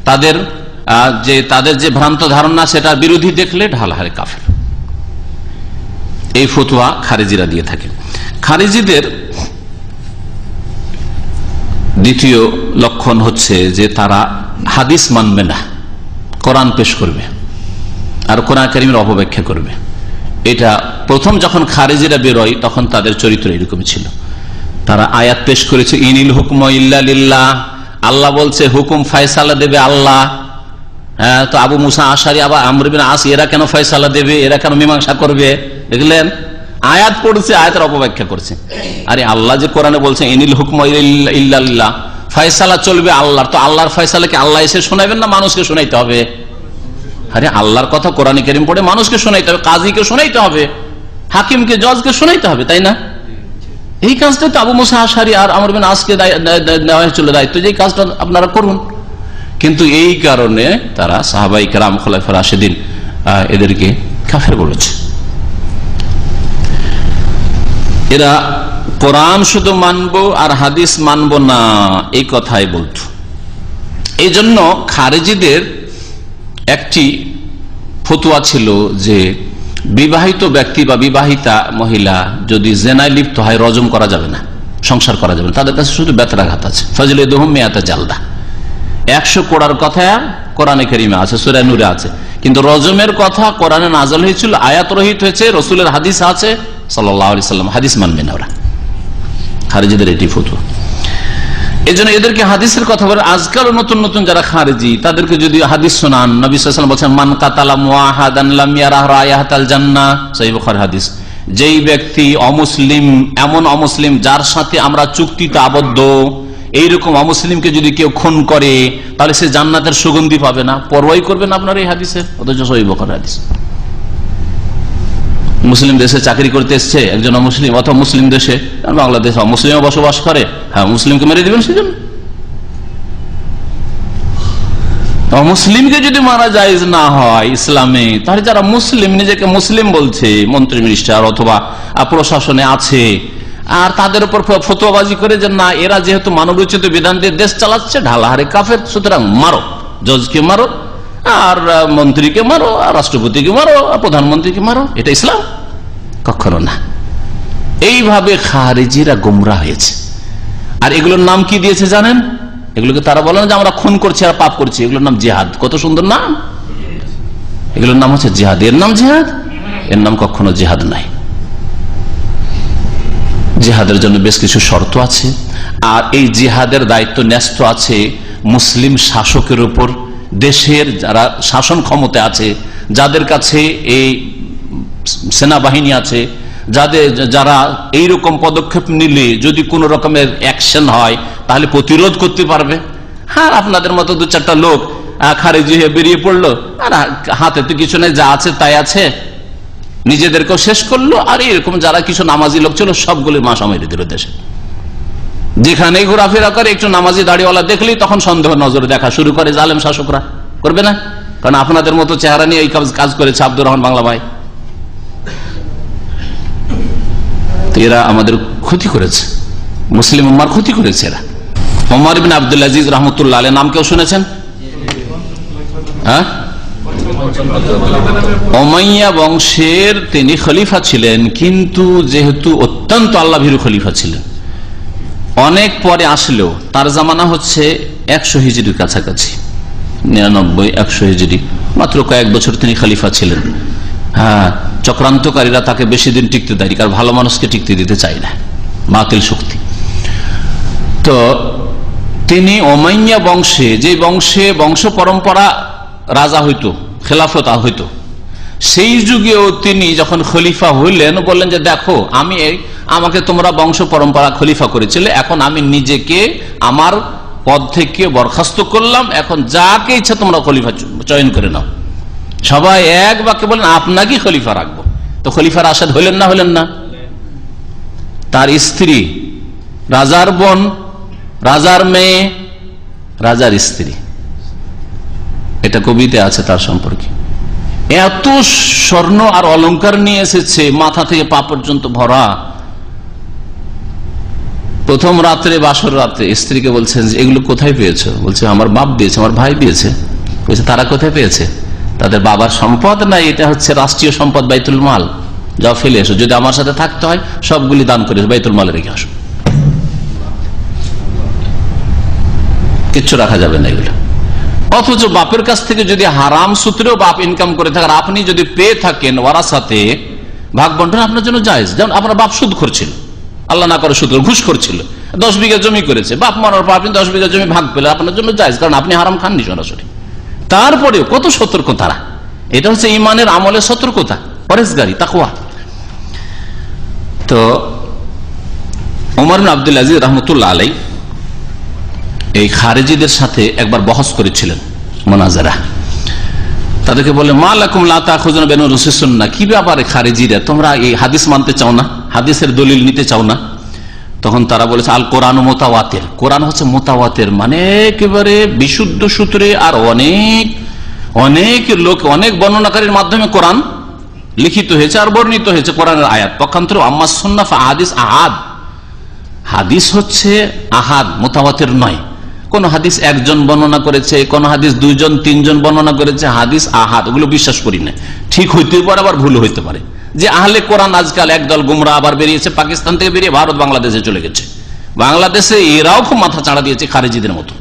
তাদের যে ভ্রান্ত ধারণা সেটার বিরোধী দেখলে ঢালাহারে কাফের। এই ফতোয়া খারিজিরা দিয়ে থাকে। খারিজিদের দ্বিতীয় লক্ষণ হচ্ছে যে তারা হাদিস মানবে না, কোরআন পেশ করবে আর কোরআন কারীমের অপব্যাখ্যা করবে। এটা প্রথম যখন খারিজিরা বেরোয় তখন তাদের চরিত্র এরকম ছিল। তারা আয়াত পেশ করেছে, ইনিল হুকম ইল্লা লিল্লাহ, আল্লাহ বলছে হুকুম ফয়সালা দেবে আল্লাহ। হ্যাঁ, তো আবু মুসা আশারি, আবার আমর বিন আস, এরা কেন ফয়সালা দেবে, এরা কেন মীমাংসা করবে? দেখলেন, আয়াত পড়ছে, আয়াতের অপব্যাখ্যা করছে। আরে আল্লাহ যে কোরআনে বলছে ইনিল হুকম ইল্লা লিল্লাহ, ফয়সালা চলবে আল্লাহর, তো আল্লাহর ফয়সালাকে আল্লাহ এসে শোনাবেন না মানুষকে শোনাইতে হবে? আরে আল্লাহর কথা কোরআনে কারীম পড়ে মানুষকে শোনাইতে হবে, কাজীকে শোনাইতে হবে, হাকিমকে, জজকে শোনাইতে হবে, তাই না? এই কাজটা তো আবু মুসা আশারি আর আমর বিন আসকে দেওয়া হয়েছিল দায়িত্ব, যে এই কাজটা আপনারা করুন। কিন্তু এই কারণে তারা সাহাবায়ে কেরাম, খুলাফায়ে রাশিদিন এদেরকে কাফের বলেছে। এরা কোরআন শুধু মানবো আর হাদিস মানবো না, এই কথাই বলতো। এই জন্য খারিজিদের একটি ফতোয়া ছিল যে বিবাহিত ব্যক্তি বা বিবাহিতা মহিলা যদি জেনায় লিপ্ত হয় রজম করা যাবে না, সংসার করা যাবে না। তাদের কাছে শুধু বেতরাঘাত আছে, ফজলিদুহুম মিয়াতা জালদা, 100 কোড়ার কথা কোরআনে কারিমে আছে, সূরা নূরে আছে, কিন্তু রজমের কথা কোরআনে নাযিল হয়েছিল, আয়াত রহিত হয়েছে, রাসূলের হাদিস আছে সাল্লাল্লাহু আলাইহি সাল্লাম। হাদিস মানবে না ওরা, খারিজিদের এটি ফতোয়া। এই জন্য এদেরকে হাদিসের কথা বলে। আজকাল নতুন নতুন যারা খারিজি তাদেরকে যদি হাদিস শোনান, নবী সাল্লাল্লাহু আলাইহি ওয়াসাল্লাম বলেছেন মান কাতালা মুআহাদান লাম ইয়ারা রায়াহাতাল জান্নাহ, সহিহ বুখারী হাদিস। যেই ব্যক্তি অমুসলিম, এমন অমুসলিম যার সাথে আমরা চুক্তিতে আবদ্ধ, এইরকম অমুসলিমকে যদি কেউ খুন করে তাহলে সে জান্নাতের সুগন্ধি পাবে না, পরোয়াই করবেন আপনার এই হাদিসের, অথচ সহিহ বুখারী হাদিস। মুসলিম দেশে চাকরি করতে এসছে একজন মুসলিম, অথবা মুসলিম দেশে, বাংলাদেশ মুসলিমও বসবাস করে, হ্যাঁ মুসলিমকে মেরে দিবেন সেজন্য? মুসলিমকে যদি মারা জায়েজ না হয় ইসলামে, তাহলে যারা মুসলিম, নিজেকে মুসলিম বলছে, মন্ত্রী মিনিস্টার অথবা প্রশাসনে আছে, আর তাদের উপর ফতোয়াবাজি করে যে না এরা যেহেতু মানবরচিত বিধান দিয়ে দেশ চালাচ্ছে, ঢালাহারে কাফের, সুতরাং মারো, জজকে মারো, আর মন্ত্রীকে মারো, আর রাষ্ট্রপতিকে মারো, আর প্রধানমন্ত্রীকে মারো, এটা ইসলাম? কখনো না। এইভাবে খারিজিরা গোমরা হয়েছে। আর এগুলোর নাম কি দিয়েছে জানেন? এগুলোকে তারা বলে না যে আমরা খুন করছি আর পাপ করছি, এগুলোর নাম জিহাদ। কত সুন্দর নাম! এগুলোর নাম হচ্ছে জিহাদ। এর নাম জিহাদ? এর নাম কখনো জিহাদ নাই। জিহাদের জন্য বেশ কিছু শর্ত আছে, আর এই জিহাদের দায়িত্ব ন্যস্ত আছে মুসলিম শাসকের উপর। দেশের যারা শাসন ক্ষমতা আছে, যাদের কাছে এই সেনাবাহিনী আছে, যারা এইরকম পদক্ষেপ নিলে যদি কোন রকমের অ্যাকশন হয় তাহলে প্রতিরোধ করতে পারবে। হ্যাঁ, আপনাদের মতো 2-4টা লোক খারিজি হয়ে বেরিয়ে পড়লো, আর হাতে তো কিছু নেই, যা আছে তাই আছে, নিজেদেরকেও শেষ করলো, আর এরকম যারা কিছু নামাজি লোক ছিল সবগুলি মাসা মেরে দিল দেশে। যেখানে ঘোরাফেরা করে একটু নামাজি দাড়িওয়ালা দেখলেই তখন সন্দেহ নজরে দেখা শুরু করে জালেম শাসকরা। করবে না? কারণ আপনাদের মতো চেহারা নিয়ে এই কাজ করেছে আব্দুর রহমান বাংলা ভাই। এরা আমাদের ক্ষতি করেছে, মুসলিম উম্মার ক্ষতি করেছে এরা। ওমর ইবনে আব্দুল আজিজ রাহমাতুল্লাহ আলাইহি নাম কেউ শুনেছেন? হ্যাঁ, উমাইয়া বংশের তিনি খলিফা ছিলেন, কিন্তু যেহেতু অত্যন্ত আল্লাহভীরু খলিফা ছিলেন, অনেক পরে আসলেও তার জামানা হচ্ছে 100 হিজরির কাছাকাছি, 99-100 হিজরি, মাত্র কয়েক বছর তিনি খলিফা ছিলেন। হ্যাঁ, চক্রান্তকারীরা তাকে বেশি দিন টিকতে দেয়নি, কারণ ভালো মানুষকে টিকতে দিতে চায় না, বাতিল শক্তি। তো তিনি উমাইয়া বংশে, যে বংশ পরম্পরা রাজা হইতো, খেলাফত হইতো, সেই যুগেও তিনি যখন খলিফা হইলেন বললেন যে দেখো, আমাকে তোমরা বংশ পরম্পরা খলিফা করেছিলে, এখন আমি নিজেকে আমার পদ থেকে বরখাস্ত করলাম, এখন যাকে ইচ্ছা তোমরা খলিফা চয়ন করে নাও। সবাই এক বাক্যে বলেন আপনাকে খলিফা রাখবো। তো খলিফা রাশেদ হইলেন না? তার স্ত্রী, রাজার বোন, রাজার মেয়ে, রাজার স্ত্রী, এটা কবিতে আছে তার সম্পর্কে। এত স্বর্ণ আর অলংকার নিয়ে এসেছে, মাথা থেকে পা পর্যন্ত ভরা। প্রথম রাত্রে, বাসর রাত্রে স্ত্রীকে বলছেন যে এগুলো কোথায় পেয়েছো? বলছে আমার বাপ দিয়েছে, আমার ভাই দিয়েছে। বলছে তারা কোথায় পেয়েছে? তাদের বাবার সম্পদ না, এটা হচ্ছে রাষ্ট্রীয় সম্পদ, বাইতুল মাল, যাও ফেলে এসো, যদি আমার সাথে থাকতে হয় সবগুলি দান করে বাইতুল মালে রেখে আসো, কিচ্ছু রাখা যাবে না এগুলো। অথচ বাপের কাছ থেকে যদি হারাম সূত্রেও বাপ ইনকাম করে থাকেন, আপনি যদি পেয়ে থাকেন ওয়ারাসাতে, ভাগ বন্টন আপনার জন্য জায়েজ। যেমন আপনার বাপ সুদ করছিল, আল্লাহ না করে সুদ ঘুষ করছিল, 10 বিঘা জমি করেছে, বাপ মরার পর আপনি 10 বিঘা জমি ভাগ পেলে আপনার জন্য জায়েজ, কারণ আপনি হারাম খাননি সরাসরি। তারপরেও কত সতর্ক তারা, এটা হচ্ছে ইমানের আমলের সতর্কতা, পরেজগারি, তাকওয়া। তো ওমর ইবনে আব্দুল আজিজ রাহমাতুল্লাহ আলাইহি এই খারিজিদের সাথে একবার বহস করেছিলেন, মুনাজারা। তাদেরকে বলে মা লাকুম লা তাখুযুনা বিন রুসুস সুন্নাহ, কি ব্যাপারে খারিজিরা, তোমরা এই হাদিস মানতে চাও না, হাদিসের দলিল নিতে চাও না? তখন তারা বলেছে আল কোরআন মুতাওয়াতির, কোরআন হচ্ছে মুতাওয়াতির, মানে একেবারে বিশুদ্ধ সূত্রে, আর অনেক লোক, অনেক বর্ণনাকারীর মাধ্যমে কোরআন লিখিত হয়েছে আর বর্ণিত হয়েছে কোরআনের আয়াত। পক্ষান্তরে আম্মা সুন্নাহ ফা হাদিস আহাদ, হাদিস হচ্ছে আহাদ, মুতাওয়াতির নয়। কোন হাদিস একজন বর্ণনা করেছে, কোন হাদিস 2-3জন বর্ণনা করেছে, হাদিস আহাদ, ওগুলো বিশ্বাস করি না। ঠিক হইতে পারে, আবার ভুল হইতে পারে। যে আহলে কোরআন আজকাল একদল গুমরা আবার বেরিয়েছে, পাকিস্তান থেকে বেরিয়ে ভারত বাংলাদেশে চলে গেছে। বাংলাদেশে এরাও খুব মাথা চাড়া দিয়েছে খারিজিদের মতো।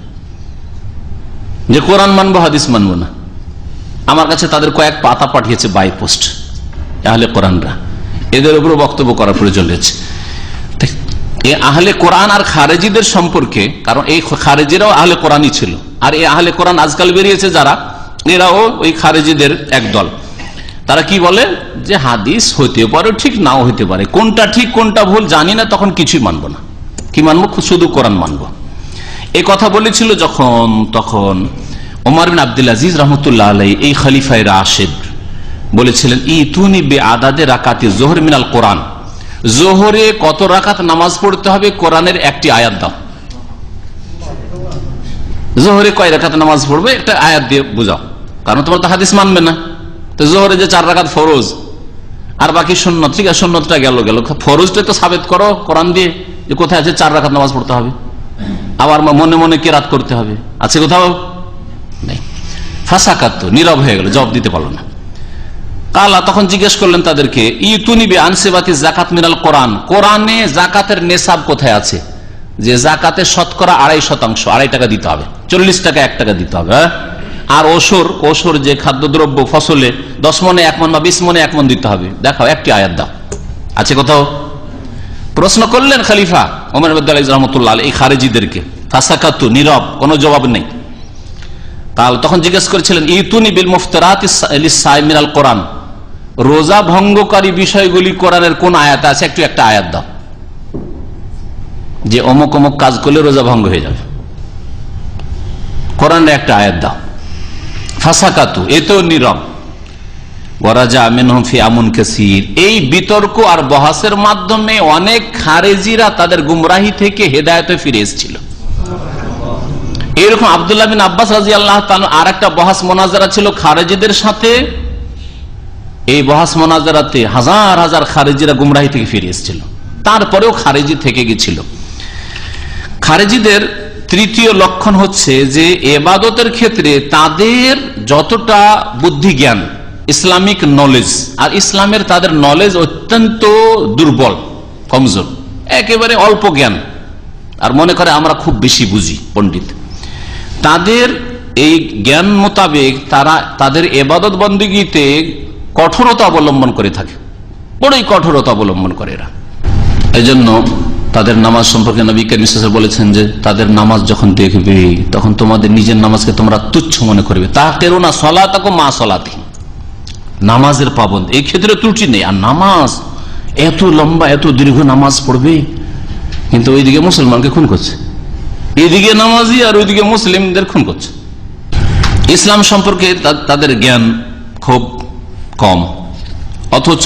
যে কোরআন মানবো হাদিস মানবো না। আমার কাছে তাদের কয়েক পাতা পাঠিয়েছে বাই পোস্ট, আহলে কোরআনরা, এদের উপর বক্তব্য করার প্রয়োজন রয়েছে। আহলে কোরআন আর খারেজিদের সম্পর্কে, কারণ এই খারেজিরাও আহলে কোরআনই ছিল, আর এই আহলে কোরআন আজকাল বেরিয়েছে যারা, এরাও ওই খারেজিদের একদল। তারা কি বলে যে হাদিস হইতে পারে ঠিক, নাও হইতে পারে, কোনটা ঠিক কোনটা ভুল জানি না, তখন কিছুই মানবো না। কি মানবো? শুধু কোরআন মানবো। এই কথা বলেছিল যখন, তখন ওমর বিন আব্দুল আজিজ রহমতুল্লাহ আলাইহি, এই খলিফায়ে রাশিদ, বলেছিলেন ইতুনি বে আদাদে রাকাতি যোহর মিনাল কোরআন, জোহরে কত রাকাত নামাজ পড়তে হবে কোরআনের একটি আয়াত দাও। জোহরে কয় রাকাত নামাজ পড়বে একটা আয়াত দিয়ে বুঝাও, কারণ তোমার তো হাদিস মানবে না। তো জোহরে যে 4 রাকাত ফরজ আর বাকি সুন্নত, ঠিক আছে সুন্নতটা গেল, ফরজটা তো সাবেত করো কোরআন দিয়ে, যে কোথায় আছে 4 রাকাত নামাজ পড়তে হবে, আবার মনে মনে কেরাত করতে হবে, আছে কোথাও? নেই। ফাসাকাত, নীরব হয়ে গেল, জবাব দিতে পারলো না। কালা, তখন জিজ্ঞেস করলেন তাদেরকে, ইতুনিবে আনসিবাতি জাকাত মিনাল কোরআন, কোরআনে জাকাতের নেশাব কোথায় আছে, যে জাকাতের শতকরা 2.5%, 2.5 টাকা দিতে হবে, 40 টাকা 1 টাকা দিতে হবে। আর ওসর যে খাদ্যদ্রব্য ফসলে 10 মনে 1 মন বা 20 মনে 1 মন দিতে হবে, দেখাও একটি আয়াত দাও, আছে কোথাও? প্রশ্ন করলেন খলিফা ওমর বিন আব্দুল আজিজ রহমতুল্লাহ আলাইহি এই খারেজিদেরকে। ফাসাকাতু, নীরব, কোনো জবাব নেই। তখন জিজ্ঞেস করেছিলেন ইতুনি বিল মুফতারাতিস লিসাইম মিনাল কোরআন, রোজা ভঙ্গকারী বিষয়গুলি কোরআনের কোন আয়াত আছে, একটা আয়াত দাও, যে অমুক অমুক কাজ করলে রোজা ভঙ্গ হয়ে যাবে, কোরআনের একটা আয়াত দাও। ফাসাকাতু, এতেও নীরব। ওয়ারাজা মিনহুম ফি আমুন কাসীর, এই বিতর্ক আর বহাসের মাধ্যমে অনেক খারেজিরা তাদের গুমরাহি থেকে হেদায়েতে ফিরে এসেছিল। এরকম আব্দুল্লাহ বিন আব্বাস রাদিয়াল্লাহু তাআলা আর একটা বহাস মোনাজারা ছিল খারেজিদের সাথে। এই বহাস মোনাজারাতে হাজার হাজার খারেজিরা গুমরাহি থেকে ফিরে এসেছিল, তারপরেও খারেজি থেকে গেছিল। খারেজিদের তৃতীয় লক্ষণ হচ্ছে যে ইবাদতের ক্ষেত্রে তাদের যতটা বুদ্ধি জ্ঞান, ইসলামিক নলেজ, আর ইসলামের তাদের নলেজ অত্যন্ত দুর্বল, কমজোর, একেবারে অল্প জ্ঞান, আর মনে করে আমরা খুব বেশি বুঝি, পণ্ডিত। তাদের এই জ্ঞান মোতাবেক তারা তাদের ইবাদত বন্দেগীতে কঠোরতা অবলম্বন করে থাকে, বড়ই কঠোরতা অবলম্বন করে এরা। এই জন্য তাদের নামাজ সম্পর্কে নবী কারীম সাল্লাল্লাহু আলাইহি ওয়াসাল্লাম বলেছেন যে তাদের নামাজ যখন দেখবে তখন তোমাদের নিজের নামাজকে তোমরা তুচ্ছ মনে করবে। তাকিরুনা সালাতাকুম মা সালাতিহিম, নামাজের পাবন্দ, এই ক্ষেত্রে ত্রুটি নেই। আর নামাজ এত লম্বা, এত দীর্ঘ নামাজ পড়বে, কিন্তু ওইদিকে মুসলমানকে খুন করছে, এইদিকে নামাজি আর ওইদিকে মুসলিমদের খুন করছে। ইসলাম সম্পর্কে তাদের জ্ঞান খুব কম, অথচ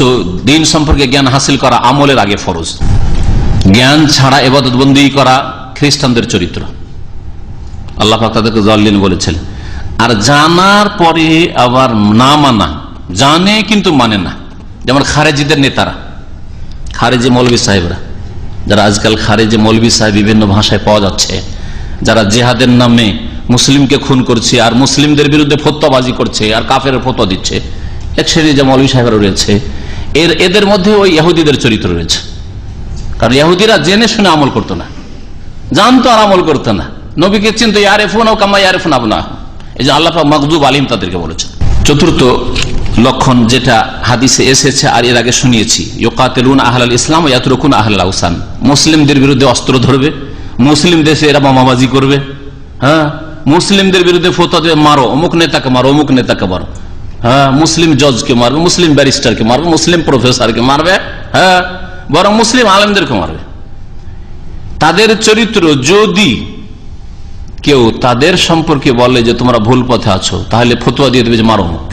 দিন সম্পর্কে জ্ঞান হাসিল করা আমলের আগে ফরজ। জ্ঞান ছাড়া ইবাদত বন্দি করা খ্রিস্টানদের চরিত্র, আল্লাহ পাক তাদেরকে জালিম বলেছেন। আর জানার পরে আবার না মানা, জানে কিন্তু মানে না, যেমন খারেজিদের নেতারা, খারেজি মৌলভী সাহেবরা, যারা আজকাল খারেজি মৌলভী সাহেব বিভিন্ন ভাষায় পাওয়া যাচ্ছে, যারা জিহাদের নামে মুসলিমকে খুন করছে আর মুসলিমদের বিরুদ্ধে ফতোয়াবাজি করছে আর কাফের ফতোয়া দিচ্ছে, এক শ্রেণীর যে মৌলভী সাহেবরা রয়েছে, এদের মধ্যে ওই ইহুদিদের চরিত্র রয়েছে। কারণ ইহুদিরা জেনে শুনে আমল করতো না, জানতো আর আমল করতো না, নবীকে চিনতো, ইয়ারিফুন কামা ইয়ারিফুন আবনাহুম, এই যে আল্লাহ পাক মাগদুব আলাইহিম তাদেরকে বলেছেন। চতুর্থ লক্ষণ যেটা হাদিসে এসেছে আর এর আগে শুনিয়েছি, ইউকাতিলুন আহলাল ইসলাম ওয়া ইয়াতরুকুন আহলাল আওসান, মুসলিমদের বিরুদ্ধে অস্ত্র ধরবে, মুসলিম দেশে এরা বোমাবাজি করবে, হ্যাঁ, মুসলিমদের বিরুদ্ধে ফতোয়া দেবে, মারো অমুক নেতাকে, মারো অমুক নেতাকে মারো, হ্যাঁ, মুসলিম জজকে মারবে, মুসলিম ব্যারিস্টারকে মারবে, মুসলিম প্রফেসরকে মারবে, হ্যাঁ, বরং মুসলিম আলেমদেরকে মারবে। তাদের চরিত্র, যদি কেউ তাদের সম্পর্কে বলে যে তোমরা ভুল পথে আছো, তাহলে ফতোয়া দিয়ে দেবে যে মারো অমুক,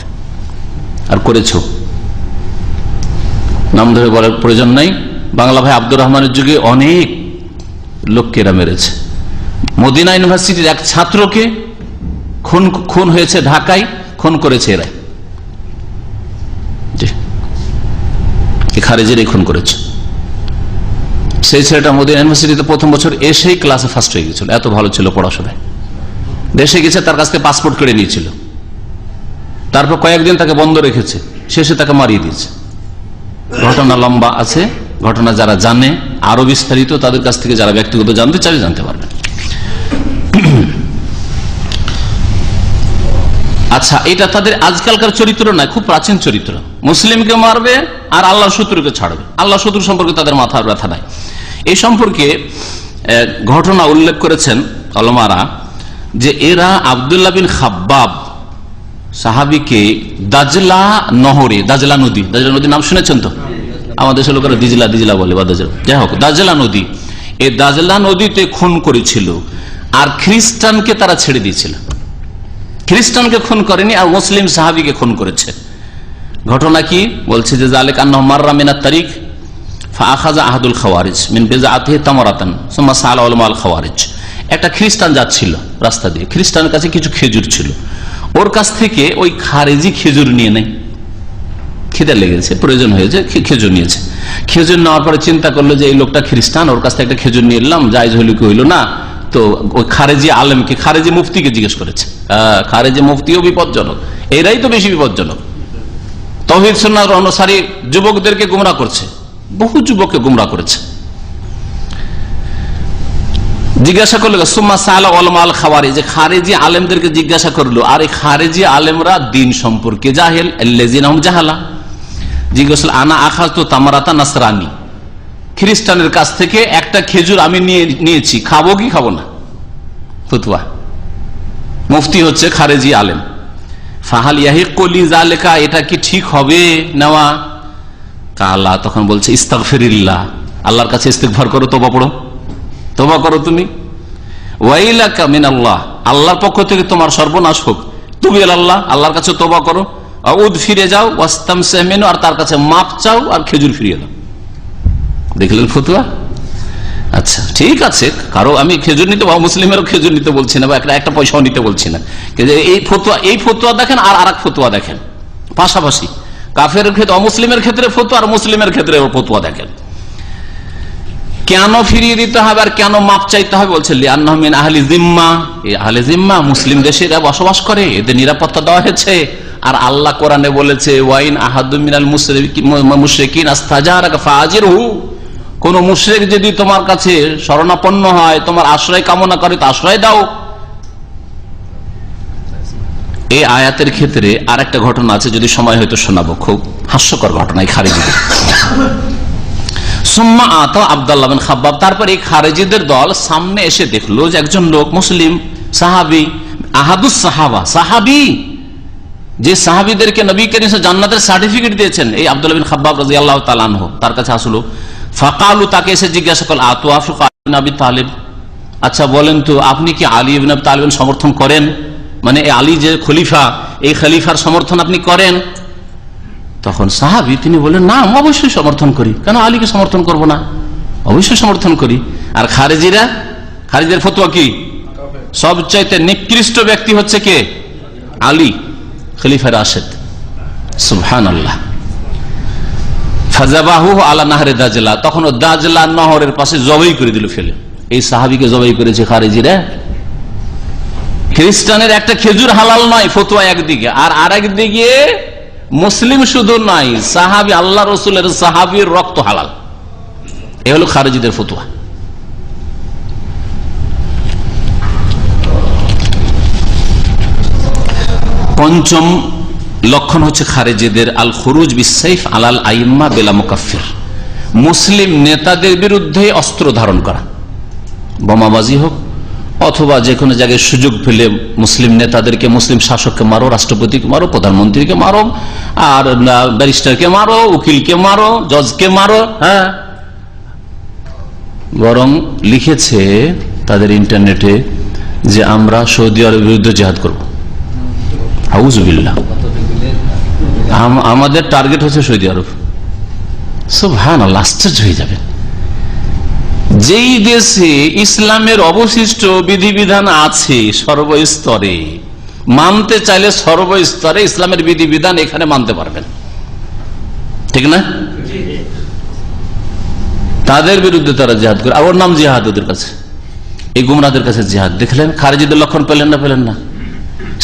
আর করেছো, নাম ধরে বলার প্রয়োজন নাই। বাংলা ভাই আব্দুর রহমানের যুগে অনেক লোককে এরা মেরেছে। মদিনা ইউনিভার্সিটির এক ছাত্রকে খুন হয়েছে, ঢাকায় খুন করেছে এরা, খারেজির খুন করেছে। সেই ছেলেটা মদিনা ইউনিভার্সিটিতে প্রথম বছর এসেই ক্লাসে ফার্স্ট হয়ে গেছিল, এত ভালো ছিল পড়াশোনায়। দেশে গেছে, তার কাছ থেকে পাসপোর্ট কেড়ে নিয়েছিল, তারপর কয়েকদিন তাকে বন্ধ রেখেছে, শেষে তাকে মারিয়ে দিয়েছে। ঘটনা লম্বা আছে, ঘটনা যারা জানে আরো বিস্তারিত তাদের কাছ থেকে যারা ব্যক্তিগত জানতে চাই জানতে পারবেন। আচ্ছা, এটা তাদের আজকালকার চরিত্র নয়, খুব প্রাচীন চরিত্র। মুসলিমকে মারবে আর আল্লাহ শত্রুকে ছাড়বে, আল্লাহ শত্রু সম্পর্কে তাদের মাথার ব্যথা নাই। এই সম্পর্কে ঘটনা উল্লেখ করেছেন ওলামারা যে এরা আব্দুল্লাহ বিন খাব্বাব সাহাবিকে দাজলা নহরে, দাজলা নদী নাম শুনেছেন তো? আমাদের দেশের লোকেরা দিজলা বলে বা দাজলা, যাই হোক দাজলা নদী, এই দাজলা নদীতে খুন করেছিল আর খ্রিস্টানকে তারা ছেড়ে দিয়েছিল। খ্রিস্টানকে খুন করেনি আর মুসলিম সাহাবিকে খুন করেছে। ঘটনা কি বলছে যে জালেক আন্নাহু মাররা মিনাত তারিক ফাআখাযা আহাদুল খাওয়ারিজ মিন বিজআতিহি তামারাতান সুম্মা সাআলা উলামাল খাওয়ারিজ। একটা খ্রিস্টান যাচ্ছিল রাস্তা দিয়ে, খ্রিস্টানের কাছে কিছু খেজুর ছিল, ওর কাছ থেকে ওই খারেজি খেজুর নিয়ে নেয়, খিদে লেগেছে, প্রয়োজন হয়েছে, খেজুর নিয়েছে। খেজুর নেওয়ার পরে চিন্তা করলো যে এই লোকটা খ্রিস্টান, ওর কাছ থেকে একটা খেজুর নিয়ে এলাম, জায়েজ হইল কি হইল না। তো ওই খারেজি আলেমকে, খারেজি মুফতিকে জিজ্ঞেস করেছে। খারেজি মুফতিও বিপজ্জনক, এরাই তো বেশি বিপজ্জনক। তাওহীদ সুন্নাহর অনুসারী যুবকদেরকে গুমরাহ করছে, বহু যুবককে গুমরাহ করেছে। জিজ্ঞাসা করলো সুম্মা সাআলা উলামাল খাওয়ারিজ, যে খারেজি আলেমদেরকে জিজ্ঞাসা করলো, আর এই খারেজি আলেমরা দিন সম্পর্কে জাহেল, আল্লাযিনা হুম জাহালা। জিজ্ঞাসা আনা আখাযতু তামারাতা নাসরানি, খ্রিস্টানের কাছ থেকে একটা খেজুর আমি নিয়েছি, খাবো কি খাবো না? ফতোয়া, মুফতি হচ্ছে খারেজি আলেম। ফাহাল ইয়াহিকু লি যালিকা, এটা কি ঠিক হবে নেওয়া? কালা, তখন বলছে ইস্তাগফিরিল্লাহ, আল্লাহর কাছে ইস্তিগফার করো, তওবা পড়ো, তওবা করো তুমি। ওয়াইলাকা মিনাল্লাহ, আল্লাহর পক্ষ থেকে তোমার সর্বনাশ হোক। তুমি আল্লাহ, আল্লাহর কাছে তওবা করো, আউদ ফিরে যাও, ওয়াস্তামসিহ মিনহু, আর তার কাছে মাপ চাও আর খেজুর ফিরিয়ে দাও। দেখলেন ফতোয়া? আচ্ছা ঠিক আছে, কারো আমি খেজুর নিতে, মুসলিমেরও খেজুর নিতে বলছি না, বা একটা পয়সাও নিতে বলছি না। এই ফতোয়া দেখেন আর আরেক ফতোয়া দেখেন পাশাপাশি, কাফের ক্ষেত্রে, অমুসলিমের ক্ষেত্রে ফতোয়া আর মুসলিমের ক্ষেত্রে ফতোয়া দেখেন। কেন ফিরিয়ে দিতে হবে আর কেন মাপ চাইতে হবে? বলছে লিআন্নাহু মিন আহলি জিম্মা, এই আহলে জিম্মা মুসলিম দেশে এরা বসবাস করে, এদের নিরাপত্তা দেওয়া হয়েছে। আর আল্লাহ কোরআনে বলেছে ওয়াইন আহাদু মিনাল মুশরিকিন আস্তাজারাকা ফাজিরহু, কোন মুশরিক যদি তোমার কাছে শরণাপন্ন হয়, তোমার আশ্রয় কামনা করে, তো আশ্রয় দাও। এই আয়াতের ক্ষেত্রে আর একটা ঘটনা আছে, যদি সময় হয়তো শোনাবো, খুব হাস্যকর ঘটনা। এই খারেজিদের সুম্মা আতা আব্দুল্লাহ বিন খাব্বাব, তারপর এই খারেজিদের দল সামনে এসে দেখলো যে একজন লোক মুসলিম সাহাবী, আহাদুস সাহাবা, সাহাবী, যে সাহাবীদেরকে নবী করিম জান্নাতের সার্টিফিকেট দিয়েছেন, এই আব্দুল্লাহ বিন খাব্বাব রাদিয়াল্লাহু তাআলা আনহু, তার কাছে আসলো। ফাকালু, তাকে এসে জিজ্ঞাসা করল আতুয়াফিকু আলী ইবনে আবি তালিব, আচ্ছা বলেন তো আপনি কি আলী ইবনে আবি তালিবের সমর্থন করেন? মানে আলী যে খলিফা, এই খলিফার সমর্থন আপনি করেন? তখন সাহাবী তিনি বলেন না, আমি অবশ্যই সমর্থন করি, কেন আলীকে সমর্থন করব না, অবশ্যই সমর্থন করি। আর খারেজিদের ফতোয়া কি? সবচাইতে নিকৃষ্ট ব্যক্তি হচ্ছে কে? আলী, খলিফা রাশেদ। সুবহানাল্লাহ। ফাযাবাহু আলা নাহরে দাজলা, তখন ও দাজলা নহরের পাশে জবাই করে দিল, ফেলে। এই সাহাবীকে জবাই করেছে খারেজিরা। খ্রিস্টানের একটা খেজুর হালাল নয়, ফতোয়া একদিকে, আর আরেকদিকে মুসলিম শুধু নয়, সাহাবী, আল্লাহ রসুলের সাহাবীর রক্ত হালাল। এ হলো খারেজিদের ফতোয়া। পঞ্চম লক্ষণ হচ্ছে খারেজিদের আল খুরুজ বিসাইফ আলাল আইম্মা বিলা মুকাফফির, মুসলিম নেতাদের বিরুদ্ধে অস্ত্র ধারণ করা, বোমাবাজি হোক অথবা যে কোনো জায়গায় সুযোগ পেলে মুসলিম নেতাদেরকে, মুসলিম শাসককে মারো, রাষ্ট্রপতিকে মারো, প্রধানমন্ত্রীকে মারো, আর ব্যারিস্টারকে মারো, উকিলকে মারো, জজকে মারো। হ্যাঁ, বরং লিখেছে তাদের ইন্টারনেটে যে আমরা সৌদি আরবের বিরুদ্ধে জিহাদ করব। আউযুবিল্লাহ, আমাদের টার্গেট হচ্ছে সৌদি আরব। সুবহানাল্লাহ, আশ্চর্য হয়ে যাবে। যেই দেশে ইসলামের অবশিষ্ট বিধিবিধান আছে সর্বস্তরে, মানতে চাইলে সর্বস্তরে ইসলামের বিধিবিধান এখানে মানতে পারবেন, ঠিক না? তাদের বিরুদ্ধে তারা জিহাদ করে, আর ওর নাম জিহাদ ওদের কাছে, এই গুমরাহদের কাছে জিহাদ। দেখলেন খারেজিদের লক্ষণ পেলেন না? পেলেন না?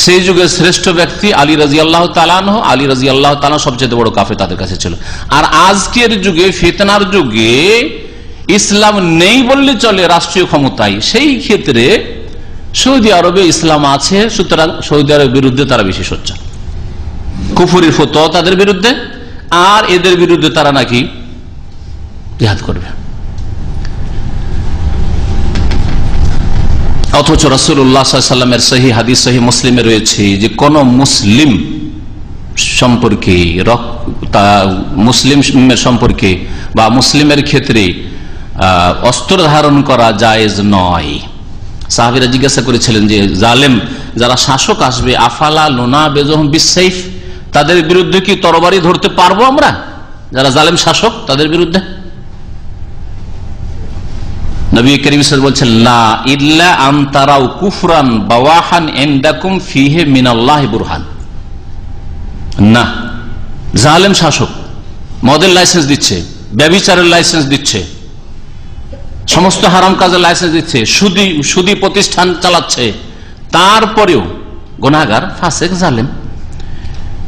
সেই যুগের শ্রেষ্ঠ ব্যক্তি আলী রাদিয়াল্লাহু তাআলা আনহু, আলী রাদিয়াল্লাহু তাআলা সবচেয়ে বড় কাফের তাদের কাছে ছিল। আর আজকের যুগে, ফিতনার যুগে, ইসলাম নেই বললে চলে রাষ্ট্রীয় ক্ষমতায়, সেই ক্ষেত্রে সৌদি আরবে ইসলাম আছে, সুতরাং সৌদি আরবের বিরুদ্ধে তারা বেশি সোচ্চার, কুফরির ফতোয়া তাদের বিরুদ্ধে, আর এদের বিরুদ্ধে তারা নাকি জিহাদ করবে। অথচ রাসূলুল্লাহ সাল্লাল্লাহু আলাইহি ওয়াসাল্লামের সহিহ হাদিস, সহিহ মুসলিমে রয়েছে যে কোন মুসলিম সম্পর্কে, মুসলিমের সম্পর্কে বা মুসলিমের ক্ষেত্রে অস্ত্র ধারণ করা জায়েজ নয়। সাহাবীরা জিজ্ঞাসা করেছিলেন যে জালেম যারা শাসক আসবে, আফালা লুনা বেজহম বিসাইফ, তাদের বিরুদ্ধে কি তরবারি ধরতে পারবো আমরা, যারা জালেম শাসক তাদের বিরুদ্ধে? নবী করিম সাল্লাল্লাহু আলাইহি ওয়াসাল্লাম বলছেন, লা ইল্লা আন তারাউ কুফরান বাওয়াহান ইনদাকুম ফিহি মিনাল্লাহি বুরহান। না, জালেম শাসক মদের লাইসেন্স দিচ্ছে, ব্যভিচারের লাইসেন্স দিচ্ছে, সমস্ত হারাম কাজের লাইসেন্স দিচ্ছে, সুদী প্রতিষ্ঠান চালাচ্ছে, তারপরেও গুনাহগার, ফাসিক, জালেম,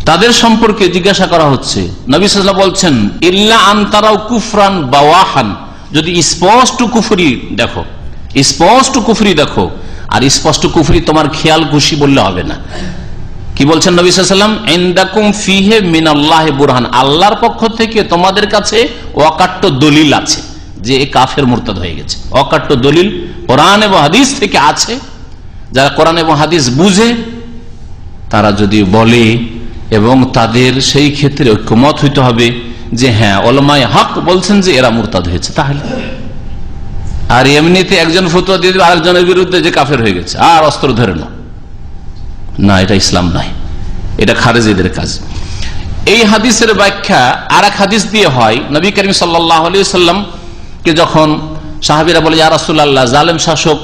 তাদের সম্পর্কে জিজ্ঞাসা করা হচ্ছে। নবী সাল্লাল্লাহু আলাইহি ওয়াসাল্লাম বলছেন, ইল্লা আন তারাউ কুফরান বাওয়াহান, যদি স্পষ্ট কুফরি দেখো, স্পষ্ট কুফরি দেখো, আর স্পষ্ট কুফরি তোমার খেয়াল খুশি বললে হবে না। কি বলছেন নবী সাল্লাল্লাহু আলাইহি ওয়াসাল্লাম? ইনদাকুম ফিহি মিনাল্লাহি বুরহান, আল্লাহর পক্ষ থেকে তোমাদের কাছে অকাট্য দলিল আছে যে এ কাফের মুরতাদ হয়ে গেছে। অকাট্য দলিল কোরআন এবং হাদিস থেকে আছে। যারা কোরআন এবং হাদিস বুঝে তারা যদি বলে, এবং তাদের সেই ক্ষেত্রে ঐক্যমত হইতে হবে যে হ্যাঁ উলামায়ে হক বলছেন যে এরা মুরতাদ হয়েছে, তাহলে। আর এমনিতে একজন ফতোয়া দিয়ে দিবে আরেকজনের বিরুদ্ধে যে কাফের হয়ে গেছে আর অস্ত্র ধরে না, এটা ইসলাম নয়, এটা খারেজিদের কাজ। এই হাদিসের ব্যাখ্যা আর এক হাদিস দিয়ে হয়। নবী করিম সাল্লাল্লাহু আলাইহি ওয়াসাল্লাম কে যখন সাহাবীরা বলে, ইয়া রাসূলুল্লাহ, জালেম শাসক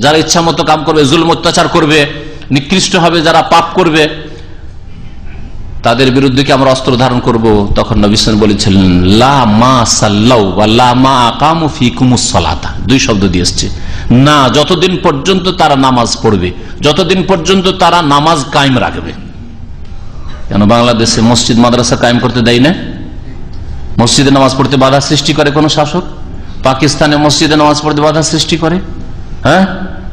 যারা ইচ্ছা মতো কাম করবে, জুলম অত্যাচার করবে, নিকৃষ্ট হবে যারা, পাপ করবে, তাদের বিরুদ্ধে কি আমরা অস্ত্র ধারণ করব? তখন নবী সাল্লাল্লাহু আলাইহি ওয়াসাল্লাম বলেছিলেন, লা মা সাল্লাউ ওয়া লা মা আকামু ফিকুমুস সালাতা, দুই শব্দ দিয়ে এসেছে। না, যতদিন পর্যন্ত তারা নামাজ পড়বে, যতদিন পর্যন্ত তারা নামাজ কায়েম রাখবে। কেন বাংলাদেশে মসজিদ মাদ্রাসা কায়েম করতে দেয় না? মসজিদে নামাজ পড়তে বাধা সৃষ্টি করে কোন শাসক? পাকিস্তানে মসজিদে নামাজ পড়তে বাধা সৃষ্টি করে? হ্যাঁ,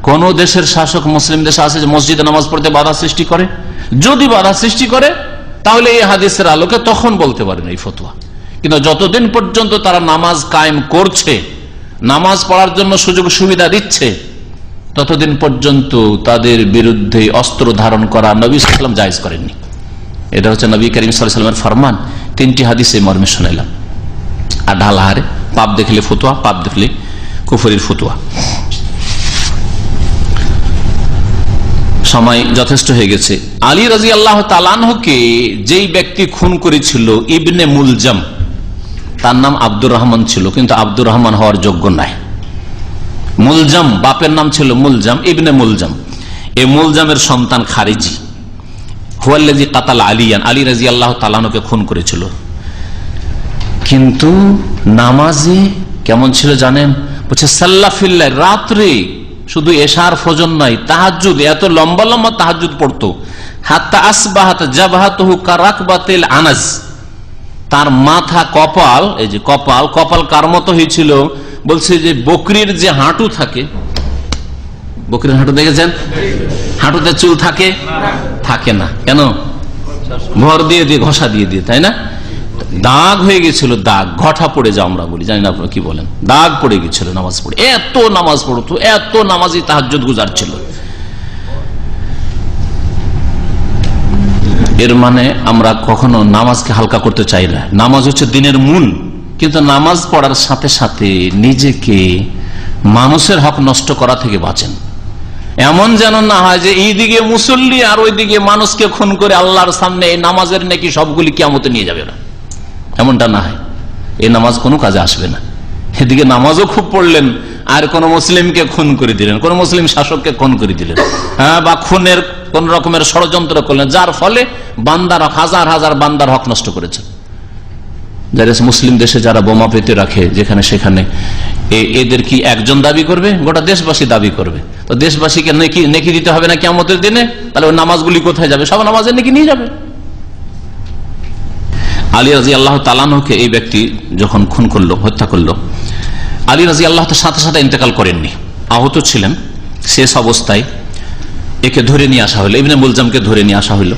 কোন দেশের শাসক মুসলিম দেশে আছে যে মসজিদে নামাজ পড়তে বাধা সৃষ্টি করে? যদি বাধা সৃষ্টি করে তাহলে এই হাদিসের আলোকে তখন বলতে পারেন এই ফতোয়া। কিন্তু যতদিন পর্যন্ত তারা নামাজ কায়েম করছে, নামাজ পড়ার জন্য সুযোগ সুবিধা দিচ্ছে, ততদিন পর্যন্ত তাদের বিরুদ্ধে অস্ত্র ধারণ করা নবী সাল্লাল্লাহু আলাইহি ওয়াসাল্লাম জায়েজ করেননি। এটা হচ্ছে নবী করিম সাল্লাল্লাহু আলাইহি ওয়াসাল্লামের ফরমান। তিনটি হাদিসে মর্মে শুনাইলাম। আর ঢালাহারে পাপ দেখলে ফতোয়া, পাপ দেখলে কুফরির ফতোয়া। সময় যথেষ্ট হয়ে গেছে। আলী রাদিয়াল্লাহু তাআলা আনহুকে যেই ব্যক্তি খুন করেছিল, ইবনে মুলজাম, তার নাম আব্দুর রহমান ছিল, কিন্তু আব্দুর রহমান হওয়ার যোগ্য নাই। মুলজাম, বাপের নাম ছিল মুলজাম, ইবনে মুলজাম। এই মুলজামের সন্তান খারিজি, হুয়াল্লাযী কাতাল আলিয়ান, আলী রাদিয়াল্লাহু তাআলা আনহুকে খুন করেছিল। কিন্তু নামাজে কেমন ছিল জানেন? বলছে সাল্লা ফিল্লাহ, রাত্রে শুধু এশার ফজর নয়, তাহাজ্জুদ, এত লম্বা লম্বা তাহাজ্জুদ পড়তো। হাত্তা আসবাহাত জাবহাতুহু কারাকবাতিল আনাজ, তার মাথা, কপাল, এই যে কপাল, কপাল কার মতো হয়েছিল? বলছে যে বকরির যে হাঁটু থাকে, বকরির হাঁটু দেখেছেন? হাঁটুতে চুল থাকে? থাকে না। কেন? ভর দিয়ে দিয়ে, ঘষা দিয়ে দিয়ে, তাই না? দাগ হয়ে গেছিল, দাগ, ঘটা পড়ে যাও আমরা বলি, জানি না আপনারা কি বলেন, দাগ পড়ে গেছিল নামাজ পড়ে। এত নামাজ পড়তো, এত নামাজি তাহাজ্জুদ গুজার ছিল। এর মানে আমরা কখনো নামাজকে হালকা করতে চাই না। নামাজ হচ্ছে দিনের মূল, কিন্তু নামাজ পড়ার সাথে সাথে নিজেকে মানুষের হক নষ্ট করা থেকে বাঁচেন। এমন যেন না হয় যে এইদিকে মুসল্লি আর ওইদিকে মানুষকে খুন করে আল্লাহর সামনে এই নামাজের নাকি সবগুলি কিয়ামতে নিয়ে যাবে না, এমনটা না হয়। এই নামাজ কোনো কাজে আসবে না। এদিকে নামাজও খুব পড়লেন আর কোন মুসলিমকে খুন করে দিলেন, কোন মুসলিম শাসককে খুন করে দিলেন, হ্যাঁ, বা খুনের কোন রকমের ষড়যন্ত্র করলেন, যার ফলে বান্দার হক, হাজার হাজার বান্দার হক নষ্ট করেছেন। যারা মুসলিম দেশে যারা বোমা পেতে রাখে যেখানে সেখানে, এদের কি একজন দাবি করবে? গোটা দেশবাসী দাবি করবে। তো দেশবাসীকে নেকি দিতে হবে না কিয়ামতের দিনে? তাহলে ওই নামাজগুলি কোথায় যাবে? সব নামাজের নেকি নিয়ে যাবে। আলী রাদিয়াল্লাহু তাআলা আনহুকে এই ব্যক্তি যখন খুন করলো, হত্যা করলো, আলী রাদিয়াল্লাহু তাআলা সাথে সাথে ইন্তেকাল করেননি, আহত ছিলেন। শেষ অবস্থায় একে ধরে নিয়ে আসা হলো, ইবনে মুলজামকে ধরে নিয়ে আসা হলো।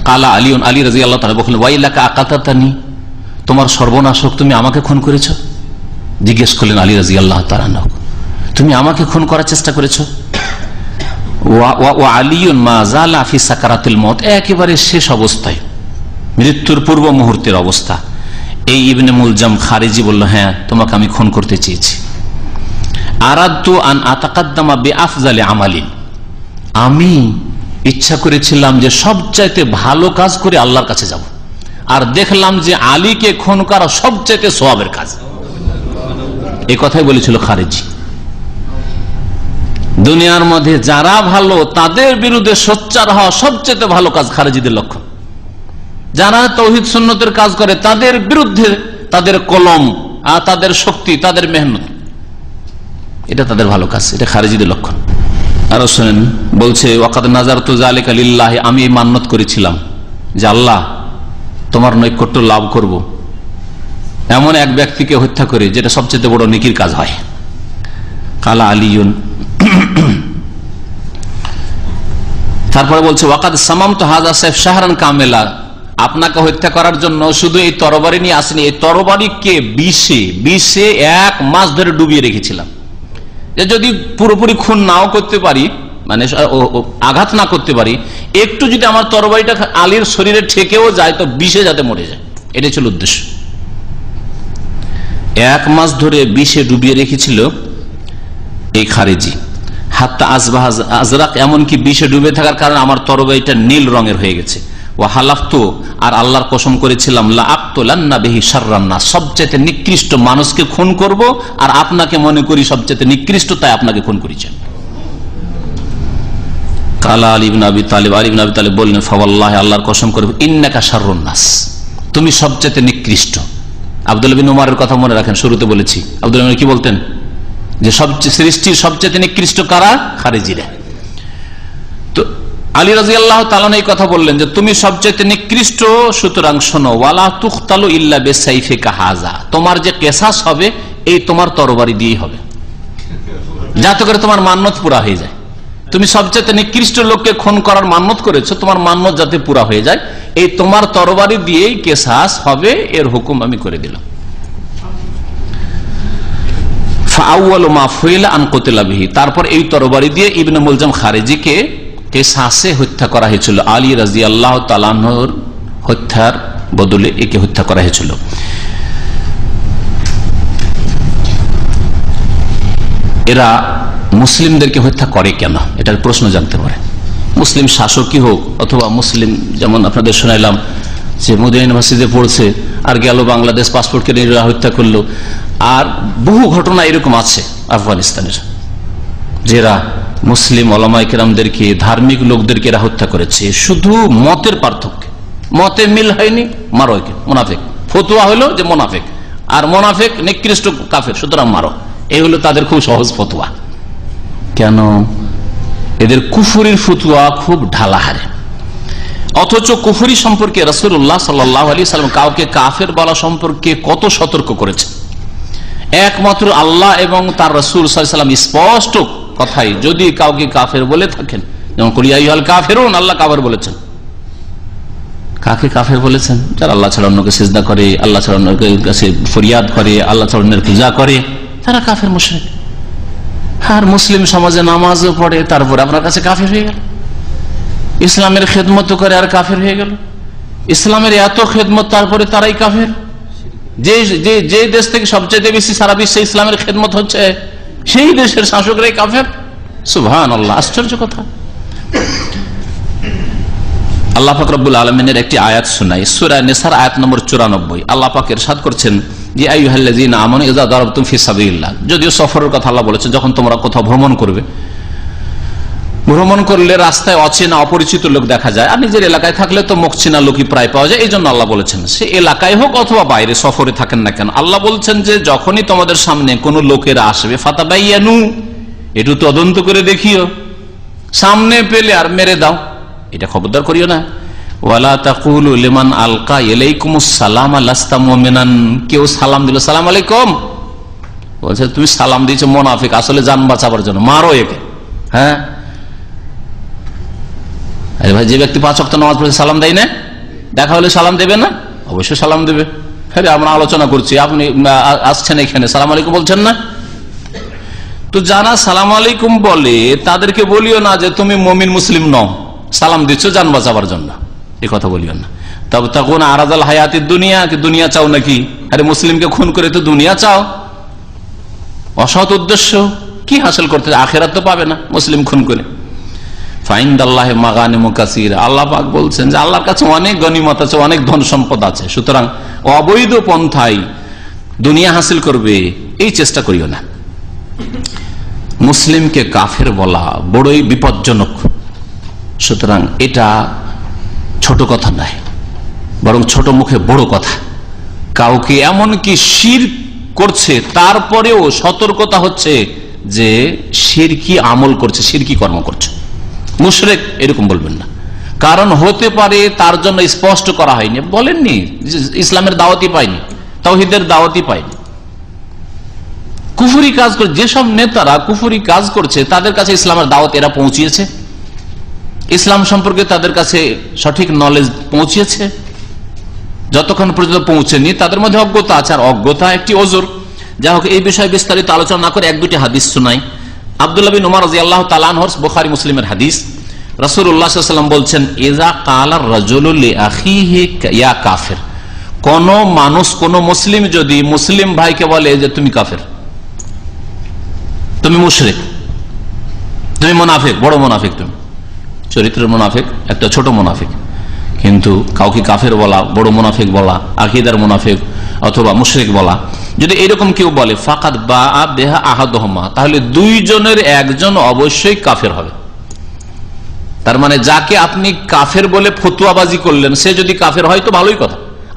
কালা আলিউন, আলী রাদিয়াল্লাহু তাআলা বললেন, ওয়াইলাকা আকাতাতানি, তোমার সর্বনাশ হোক, তুমি আমাকে খুন করেছো। জিজ্ঞেস করলেন আলী রাদিয়াল্লাহু তাআলা, তুমি আমাকে খুন করার চেষ্টা করেছো? ওয়া আলিউন মা যালা ফি সাকারাতিল মউত, একেবারে শেষ অবস্থায়, মৃত্যুর পূর্ব মুহূর্তের অবস্থা। এই ইবনে মুলজাম খারিজি বলল, হ্যাঁ তোমাকে আমি খুন করতে চেয়েছি। আরাদতু আন আতাকাদ্দামা বিআফজালি আমালিন, আমি ইচ্ছা করেছিলাম যে সবচাইতে ভালো কাজ করে আল্লাহর কাছে যাব, আর দেখলাম যে আলীকে খুন করা সবচাইতে সওয়াবের কাজ। এই কথাই বলেছিল খারিজি। দুনিয়ার মধ্যে যারা ভালো তাদের বিরুদ্ধে সোচ্চার হওয়া সবচেয়ে ভালো কাজ খারিজিদের লক্ষণ। যারা তাওহীদ সুন্নতের কাজ করে তাদের বিরুদ্ধে তাদের কলম আর তাদের শক্তি, তাদের মেহনত, এটা তাদের ভালো কাজ, এটা খারিজিদের লক্ষণ। আরো শুনেন, বলছে ওয়াকাদ নাযারতু যালিকা লিল্লাহি, আমি এই মান্যত করেছিলাম যে আল্লাহ তোমার নৈকট্য লাভ করব এমন এক ব্যক্তিকে হত্যা করে, যেটা সবচেয়ে বড় নেকির কাজ হয়। কালা আলিউন, তারপরে বলছে ওয়াকাদ সামামতু হাযা সাইফ শাহরান কামেলা, আপনাকে হত্যা করার জন্য শুধু এই তরবারি নিয়ে আসেনি, এই তরবারিকে বিষে 1 মাস ধরে ডুবিয়ে রেখেছিলাম, যে যদি পুরোপুরি খুন নাও করতে পারি, মানে আঘাত না করতে পারি, একটু যদি আমার তরবারিটা আলীর শরীরে ঠেকেও যায় তো বিষে যাতে মরে যায়, এটাই ছিল উদ্দেশ্য। 1 মাস ধরে বিষে ডুবিয়ে রেখেছিল এই খারিজি। হাত্তা আসবাহ আজরাক, এমনকি বিষে ডুবে থাকার কারণে আমার তরবারিটা নীল রঙের হয়ে গেছে। ও হালাফতু, আর আল্লাহর কসম করেছিলাম, লা আকতুলান্না বিহি শাররান নাস, সবচেয়ে নিকৃষ্ট মানুষকে খুন করব, আর আপনাকে মনে করি সবচেয়ে নিকৃষ্ট, তাই আপনাকে খুন করেছেন। কালা আলী ইবনে আবি তালিব, আলী ইবনে আবি তালিব বললেন, ফাওয়াল্লাহি, আল্লাহর কসম করে, ইন্নাকা শাররুন নাস, তুমি সবচেয়ে নিকৃষ্ট। আব্দুল্লাহ বিন উমরের কথা মনে রাখেন, শুরুতে বলেছি আব্দুল্লাহ বিন উমর কি বলতেন, যে সবচেয়ে সৃষ্টির সবচেয়ে নিকৃষ্ট কারা? খারিজিরা। তো আলী রাদিয়াল্লাহু তাআলা এই কথা বললেন যে তুমি সবচেয়ে নিকৃষ্ট, সুতরাং শোনো, ওয়ালা তুখতালু ইল্লা বিসাইফিকা হাযা, তোমার যে কিসাস হবে এই তোমার তরবারি দিয়েই হবে, যাতে করে তোমার মান্যত পুরা হয়ে যায়। তুমি সবচেয়ে নিকৃষ্ট লোককে খুন করার মান্যত করেছো, তোমার মান্যত যাতে পুরা হয়ে যায়, এই তোমার তরবারি দিয়েই কিসাস হবে, এর হুকুম আমি করে দিলাম। ফাআওয়ালু মা ফুইলা আন কুতিলা বিহি, তারপর এই তরবারি দিয়ে ইবনে মুলজাম খারিজিকে কিসাসে হত্যা করা হয়েছিল। আলী রাদিয়াল্লাহু তাআলা আনহুর হত্যার বদলে একে হত্যা করা হয়েছিল। এরা মুসলিমদেরকে হত্যা করে কেন, এটার প্রশ্ন জানতে পারে। মুসলিম শাসকই হোক অথবা মুসলিম, যেমন আপনাদের শোনাইলাম যে মদিনা ইউনিভার্সিটিতে পড়ছে আর গেল বাংলাদেশ, পাসপোর্ট কেটে হত্যা করলো, আর বহু ঘটনা এরকম আছে আফগানিস্তানের, যারা মুসলিম ওলামায়ে কেরামদেরকে, ধার্মিক লোকদেরকে এরা হত্যা করেছে শুধু মতের পার্থক্য, মতে মিল হয়নি, মারো একে, মুনাফিক, ফতোয়া হলো যে মুনাফিক, আর মুনাফিক নিকৃষ্ট কাফের, সুতরাং মারো, এই হলো তাদের খুব সহজ ফতোয়া। কেন? এদের কুফরির ফতোয়া খুব ঢালাহারে, অথচ কুফরি সম্পর্কে রাসূলুল্লাহ সাল্লাল্লাহু আলাইহি ওয়াসাল্লাম কাউকে কাফের বলা সম্পর্কে কত সতর্ক করেছেন। একমাত্র আল্লাহ এবং তার রাসূল সাল্লাল্লাহু আলাইহি ওয়াসাল্লাম স্পষ্ট কথাই যদি কাউকে কাফের বলে থাকেন, যেমন কুল ইয়া আইয়ুহাল কাফিরুন, আল্লাহ কাফের বলেছেন। কাকে কাফের বলেছেন? যারা আল্লাহ ছাড়া অন্যকে সিজদা করে, আল্লাহ ছাড়া অন্যকে কাছে ফরিয়াদ করে, আল্লাহ ছাড়া অন্যের পূজা করে, তারা কাফের মুশরিক। আর মুসলিম সমাজে নামাজও পড়ে, তারপর আপনার কাছে কাফের হয়ে গেল। ইসলামের খেদমত করে আর কাফের হয়ে গেল। ইসলামের এত খেদমত, তারপরে তারাই কাফের। যে দেশ থেকে সবচেয়ে বেশি সারা বিশ্বে ইসলামের খেদমত হচ্ছে, সেই দেশের শাসকরাই কাফের। সুবহানাল্লাহ, আশ্চর্য কথা। আল্লাহ পাক রব্বুল আলামিনের একটি আয়াত শোনাই, সূরা নিসার আয়াত নম্বর 94। আল্লাহ পাক ইরশাদ করছেন যে আইয়ুহাল্লাযীনা আমানু ইযা দারাবতুম ফি সাবিলিল্লাহ, যদিও সফরের কথা আল্লাহ বলেছেন, যখন তোমরা কোথাও ভ্রমণ করবে, ভ্রমণ করলে রাস্তায় অচেনা অপরিচিত লোক দেখা যায়, আর নিজের এলাকায় থাকলে তো মুখ চেনা লোকই প্রায় পাওয়া যায়, এই জন্য আল্লাহ বলেছেন সে এলাকায় হোক অথবা বাইরে সফরে থাকেন না কেন, আল্লাহ বলছেন যে যখনই তোমাদের সামনে কোনো লোকেরা আসবে, ফাতাবাইয়ানু, একটু তদন্ত করে দেখিও, সামনে পেলে আর মেরে দাও, এটা খবরদার করিও না। ওয়ালা তাকুলু লিমান আলকা ইলাইকুমুস সালাম লাস্তা মুমিনান, কেউ সালাম দিল সালাম আলাইকুম, বলছে তুমি সালাম দিয়েছো মুনাফিক, আসলে জান বাঁচাবার জন্য, মারো একে। হ্যাঁ ভাই, যে ব্যক্তি 5 ওয়াক্ত নামাজ পড়ে সালাম দেয় না, দেখা হলে সালাম দেবে না? অবশ্যই সালাম দেবে। হ্যাঁ, আমরা আলোচনা করছি, আপনি আসছেন এখানে, সালাম আলাইকুম বলছেন না? তো যারা সালাম আলাইকুম বলে তাদেরকে বলিও না যে তুমি মুমিন মুসলিম নও, সালাম দিচ্ছ জান বাঁচাবার জন্য, এই কথা বলিও না। তবে তখন আরাদাল হায়াতের দুনিয়া, কি দুনিয়া চাও নাকি? আরে মুসলিমকে খুন করে তো দুনিয়া চাও, অসৎ উদ্দেশ্য কি হাসিল করতে? আখেরাত তো পাবে না মুসলিম খুন করে। ফাইন্দাল্লাহি মাগানিমু কাসীরা, আল্লাহ পাক বলছেন যে আল্লাহর কাছে অনেক গনিমত আছে, অনেক ধন সম্পদ আছে, সুতরাং অবৈধ পন্থায় দুনিয়া হাসিল করবে এই চেষ্টা করিও না। মুসলিমকে কাফের বলা বড়ই বিপজ্জনক, সুতরাং এটা ছোট কথা নয়, বরং ছোট মুখে বড় কথা। কাউকে এমনকি শিরক করছে তারপরেও সতর্কতা হচ্ছে যে শিরকি আমল করছে, শিরকি কর্ম করছে। মুশরিক এরকম বলবেন না, কারণ হতে পারে তার জন্য স্পষ্ট করা হয়নি, বলেননি, ইসলামের দাওয়াতই পায়নি, তাওহীদের দাওয়াতই পায়নি। কুফরি কাজ করে যেসব নেতারা কুফরি কাজ করছে তাদের কাছে ইসলামের দাওয়াত এরা পৌঁছিয়েছে, ইসলাম সম্পর্কে তাদের কাছে সঠিক নলেজ পৌঁছিয়েছে? যতক্ষণ পর্যন্ত পৌঁছেনি তাদের মধ্যে অজ্ঞতা আছে, আর অজ্ঞতা একটি ওজর। যাই হোক, এই বিষয়ে বিস্তারিত আলোচনা না করে 1-2টি হাদিস শোনাই। আব্দুল্লাহ বিন উমর রাদিয়াল্লাহু তাআলা আনহু, বুখারী মুসলিমের হাদিস, রাসূলুল্লাহ সাল্লাল্লাহু আলাইহি ওয়াসাল্লাম বলছেন, ইযা ক্বালা রাজুলু লিআখিহি ইয়া কাফির, কোন মানুষ, কোন মুসলিম যদি মুসলিম ভাইকে বলে যে তুমি কাফের, তুমি মুশরিক, তুমি মুনাফিক, বড় মুনাফিক, তুমি চরিত্রের মুনাফিক, একটা ছোট মুনাফিক, কিন্তু কাউকে কাফের বলা, বড় মুনাফিক বলা, আকীদার মুনাফিক অথবা মুশরিক বলা, যদি এরকম কেউ বলে, ফাকাদ বাআ বিহা আহাদুহুমা, তাহলে দুইজনের একজন অবশ্যই কাফের হবে। তার মানে যাকে আপনি কাফের বলে ফতুয়াবাজি করলেন সে যদি কাফের হয় তো ভালোই কথা,